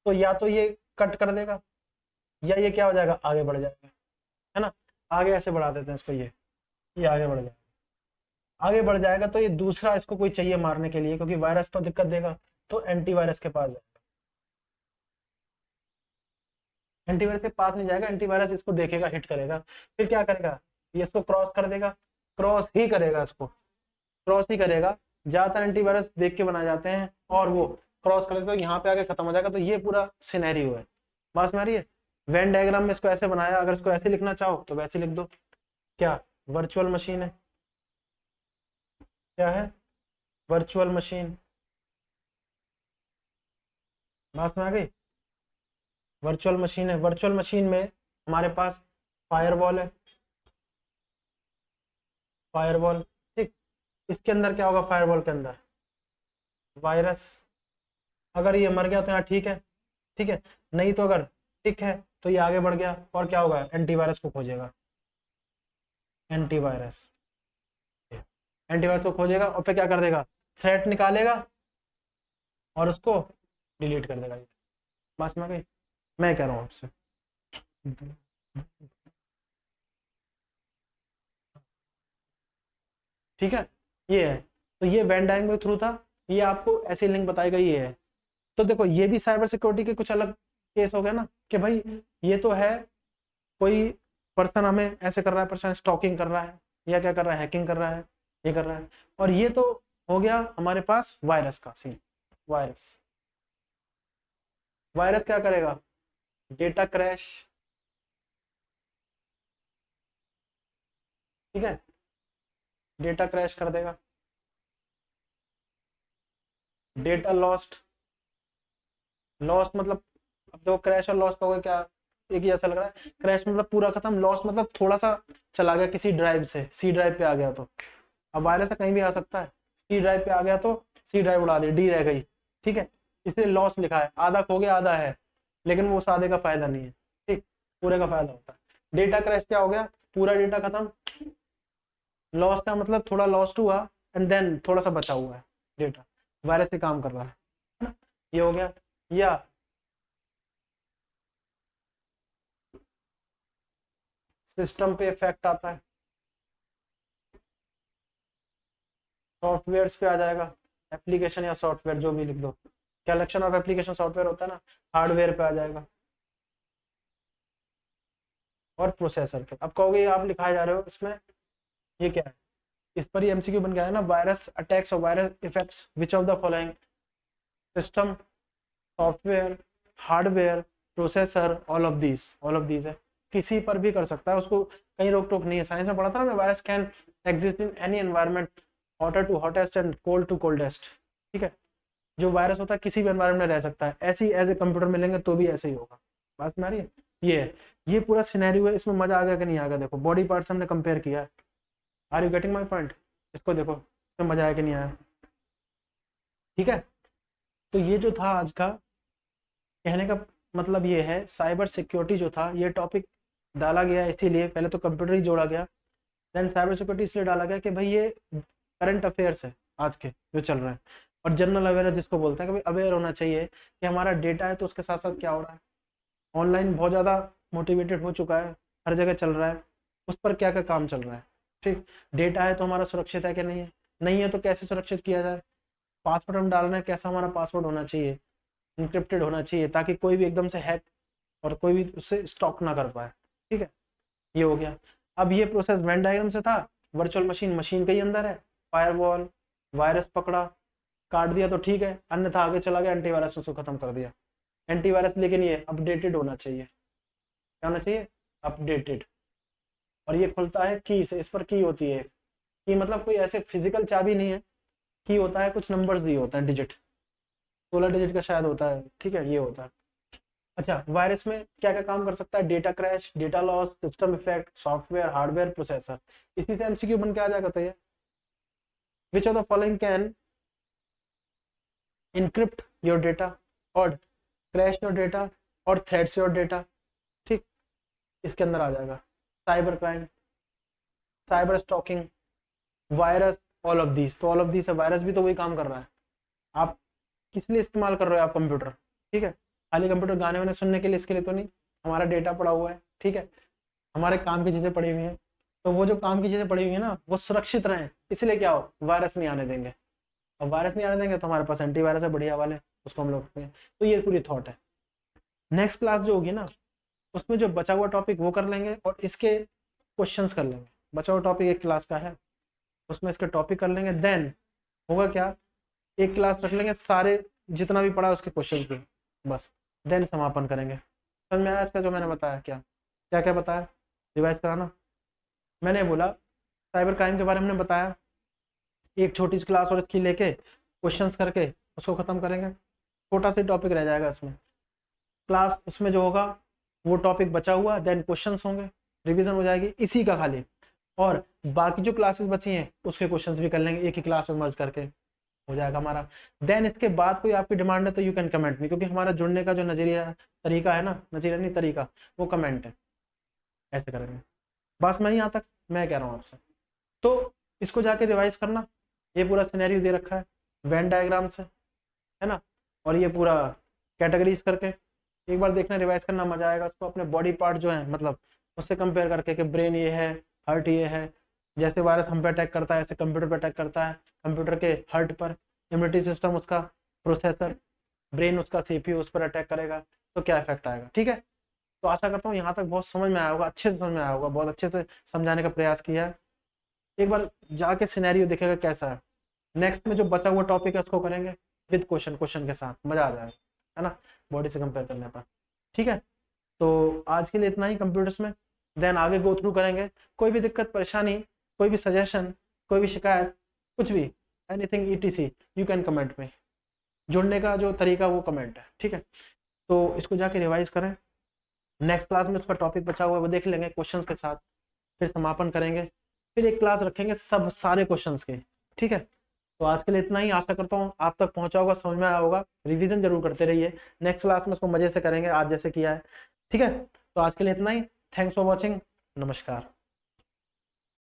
तो या तो ये कट कर देगा, या ये क्या हो जाएगा, आगे बढ़ जाएगा, है ना। आगे ऐसे बढ़ा देते हैं इसको, ये आगे बढ़ जाएगा, आगे बढ़ जाएगा तो ये दूसरा इसको कोई चाहिए मारने के लिए, क्योंकि वायरस तो दिक्कत देगा, तो एंटीवायरस के पास जाएगा। एंटीवायरस के पास नहीं जाएगा, एंटीवायरस इसको देखेगा, हिट करेगा, फिर क्या करेगा, ये इसको क्रॉस कर देगा, क्रॉस ही करेगा, इसको क्रॉस ही करेगा। ज्यादातर एंटीवायरस देख के बनाए जाते हैं, और वो क्रॉस कर देगा तो यहाँ पे आके खत्म हो जाएगा। तो ये पूरा सिनेरियो है, बात में आ रही है। वेन डायग्राम में इसको ऐसे बनाया, अगर इसको ऐसे लिखना चाहो तो वैसे लिख दो। क्या वर्चुअल मशीन है, क्या है, वर्चुअल मशीन, बात में आ गई। वर्चुअल मशीन है, वर्चुअल मशीन में हमारे पास फायरवॉल है, फायरवॉल, ठीक। इसके अंदर क्या होगा, फायरवॉल के अंदर वायरस, अगर ये मर गया तो यहाँ ठीक है, ठीक है। नहीं तो अगर ठीक है तो ये आगे बढ़ गया, और क्या होगा, एंटीवायरस को खोजेगा, एंटीवायरस, एंटीवायरस को खोजेगा और फिर क्या कर देगा, थ्रेट निकालेगा और उसको डिलीट कर देगा। बस में गई, मैं कह रहा हूँ आपसे, ठीक है। ये है, तो ये वेन डायग्राम के थ्रू था, ये आपको ऐसी लिंक बताएगा, ये है। तो देखो ये भी साइबर सिक्योरिटी के कुछ अलग केस हो गया ना, कि भाई ये तो है कोई पर्सन हमें ऐसे कर रहा है, पर्सन स्टॉकिंग कर रहा है, या क्या कर रहा है, हैकिंग कर रहा है, ये कर रहा है। और ये तो हो गया हमारे पास वायरस का सीन। वायरस, वायरस क्या करेगा, डेटा क्रैश, ठीक है, डेटा क्रैश कर देगा, डेटा लॉस्ट, लॉस्ट मतलब, अब देखो क्रैश और लॉस का होगा क्या, एक ही ऐसा लग रहा है। क्रैश मतलब पूरा खत्म, लॉस मतलब थोड़ा सा चला गया किसी ड्राइव से, सी ड्राइव पे आ गया तो अब वायरस से कहीं भी आ सकता है, सी ड्राइव पे आ गया तो सी ड्राइव उड़ा दी, डी रह गई, ठीक है, इसलिए लॉस लिखा है, आधा खो गया आधा है, लेकिन वो उस आधे का फायदा नहीं है, ठीक, पूरे का फायदा होता है। डेटा क्रैश क्या हो गया, पूरा डेटा खत्म, लॉस का मतलब थोड़ा लॉस्ट हुआ एंड देन थोड़ा सा बचा हुआ है डेटा, वायरस से काम कर रहा है ना, ये हो गया। या सिस्टम पे इफेक्ट आता है, सॉफ्टवेयर पे आ जाएगा, एप्लीकेशन या सॉफ्टवेयर जो भी लिख दो, कलेक्शन ऑफ एप्लीकेशन सॉफ्टवेयर होता है ना, हार्डवेयर पे आ जाएगा, और प्रोसेसर पे। अब कहोगे आप लिखाए जा रहे हो इसमें, ये क्या है, इस पर ही एमसीक्यू बन गया है ना, वायरस अटैक्स और virus effects which of the following, system, software, hardware, processor, all of these है, किसी पर भी कर सकता है, उसको कहीं रोक टोक नहीं है। साइंस में पढ़ा था ना मैं, virus can exist in any environment, hotter to hottest and cold to coldest, ठीक है, जो वायरस होता है किसी भी एनवायरमेंट में रह सकता है, ऐसी एज ए कंप्यूटर मिलेंगे तो भी ऐसे ही होगा, बात में आ रही है। ये है, ये पूरा सिनेरियो है, इसमें मजा आ गया कि नहीं आ गया, देखो बॉडी पार्ट्स हमने कंपेयर किया है, are you getting my point, इसको देखो इसमें मजा आया कि नहीं आया, ठीक है। तो ये जो था आज का कहने का मतलब, ये है साइबर सिक्योरिटी जो था, ये टॉपिक डाला गया इसीलिए, पहले तो कंप्यूटर ही जोड़ा गया, देन साइबर सिक्योरिटी इसलिए डाला गया कि भाई ये करंट अफेयर्स है आज के जो चल रहा है, और जनरल अवेयरनेस जिसको बोलते हैं कि भाई अवेयर होना चाहिए कि हमारा डेटा है तो उसके साथ साथ क्या हो रहा है, ऑनलाइन बहुत ज़्यादा मोटिवेटेड हो चुका है, हर जगह चल रहा है, उस पर क्या क्या काम चल रहा है, ठीक, डेटा है तो हमारा सुरक्षित है कि नहीं है, नहीं है तो कैसे सुरक्षित किया जाए, पासवर्ड हम डाल रहे हैं, कैसा हमारा पासवर्ड होना चाहिए, इंक्रिप्टेड होना चाहिए ताकि कोई भी एकदम से हैक और कोई भी उससे स्टॉक ना कर पाए, ठीक है, ये हो गया। अब ये प्रोसेस वेन डायग्राम से था, वर्चुअल मशीन, मशीन के ही अंदर है, फायरवॉल, वायरस पकड़ा काट दिया तो ठीक है, अन्यथा आगे चला गया एंटीवायरस उसको खत्म कर दिया, एंटीवायरस, लेकिन ये अपडेटेड होना चाहिए, क्या होना चाहिए, अपडेटेड, और ये खुलता है की से, इस पर की होती है, की मतलब कोई ऐसे फिजिकल चाबी नहीं है, की होता है कुछ नंबर्स दिए होता है, डिजिट, 16 डिजिट का शायद होता है, ठीक है, ये होता है। अच्छा, वायरस में क्या क्या काम कर सकता है, data crash, data loss, system effect, software, hardware, processor, इसी से एमसीक्यू बन के आ जाएगा। तो ये which of the following can encrypt your data और crash your data और threats your data, ठीक, इसके अंदर आ जाएगा cyber crime, cyber stalking, virus, all of these, तो ऑल ऑफ दीज है, वायरस भी तो वही काम कर रहा है, आप किस लिए इस्तेमाल कर रहे हो आप कंप्यूटर, ठीक है, खाली कंप्यूटर गाने वाने सुनने के लिए, इसके लिए तो नहीं, हमारा डेटा पड़ा हुआ है, ठीक है, हमारे काम की चीजें पड़ी हुई हैं, तो वो जो काम की चीजें पड़ी हुई है ना वो सुरक्षित रहें, इसलिए क्या हो, वायरस नहीं आने देंगे, अब वायरस नहीं आने देंगे तो हमारे पास एंटीवायरस है बढ़िया वाले, उसको हम लोग, तो ये पूरी थॉट है। नेक्स्ट क्लास जो होगी ना उसमें जो बचा हुआ टॉपिक वो कर लेंगे और इसके क्वेश्चंस कर लेंगे, बचा हुआ टॉपिक एक क्लास का है, उसमें इसके टॉपिक कर लेंगे, देन होगा क्या, एक क्लास रख लेंगे सारे जितना भी पढ़ा उसके क्वेश्चंस भी, बस देन समापन करेंगे। समझ में आया इसका जो मैंने बताया, क्या क्या क्या बताया, रिवाइज कराना, मैंने बोला साइबर क्राइम के बारे में बताया, एक छोटी सी क्लास और इसकी लेके क्वेश्चंस करके उसको खत्म करेंगे, छोटा सा टॉपिक रह जाएगा इसमें क्लास, उसमें जो होगा वो टॉपिक बचा हुआ, देन क्वेश्चंस होंगे, रिवीजन हो जाएगी इसी का खाली, और बाकी जो क्लासेस बची हैं उसके क्वेश्चंस भी कर लेंगे एक ही क्लास में मर्ज करके, हो जाएगा हमारा। देन इसके बाद कोई आपकी डिमांड है तो यू कैन कमेंट मी, क्योंकि हमारा जुड़ने का जो नजरिया तरीका है ना, नजरिया नहीं तरीका, वो कमेंट है, ऐसे करेंगे। बस मैं यहाँ तक मैं कह रहा हूँ आपसे, तो इसको जाके रिवाइज करना, ये पूरा सिनेरियो दे रखा है वेन डायग्राम से, है ना, और ये पूरा कैटेगरीज करके एक बार देखना, रिवाइज करना, मजा आएगा। उसको अपने बॉडी पार्ट जो है मतलब उससे कंपेयर करके कि ब्रेन ये है, हार्ट ये है, जैसे वायरस हम पे अटैक करता है ऐसे कंप्यूटर पे अटैक करता है, कंप्यूटर के हार्ट पर इम्यूनिटी सिस्टम उसका प्रोसेसर, ब्रेन उसका सीपीयू उस पर अटैक करेगा तो क्या इफेक्ट आएगा, ठीक है। तो आशा करता हूँ यहाँ तक बहुत समझ में आया होगा, अच्छे से समझ में आया होगा, बहुत अच्छे से समझाने का प्रयास किया है। एक बार जाके सिनेरियो देखेगा कैसा है, नेक्स्ट में जो बचा हुआ टॉपिक है उसको करेंगे विद क्वेश्चन, क्वेश्चन के साथ मजा आ जाएगा, है ना, बॉडी से कंपेयर करने पर, ठीक है। तो आज के लिए इतना ही कंप्यूटर्स में, देन आगे गो थ्रू करेंगे, कोई भी दिक्कत परेशानी, कोई भी सजेशन, कोई भी शिकायत, कुछ भी, anything etc you can comment में, जुड़ने का जो तरीका वो कमेंट है, ठीक है। तो इसको जाके रिवाइज करें, नेक्स्ट क्लास में उसका टॉपिक बचा हुआ है वो देख लेंगे क्वेश्चंस के साथ, फिर समापन करेंगे, फिर एक क्लास रखेंगे सब सारे क्वेश्चंस के। ठीक है, तो आज के लिए इतना ही। आशा करता हूँ आप तक पहुंचा होगा, समझ में आया होगा। रिवीजन जरूर करते रहिए, नेक्स्ट क्लास में इसको मजे से करेंगे आज जैसे किया है। ठीक है, तो आज के लिए इतना ही। Thanks for watching. नमस्कार।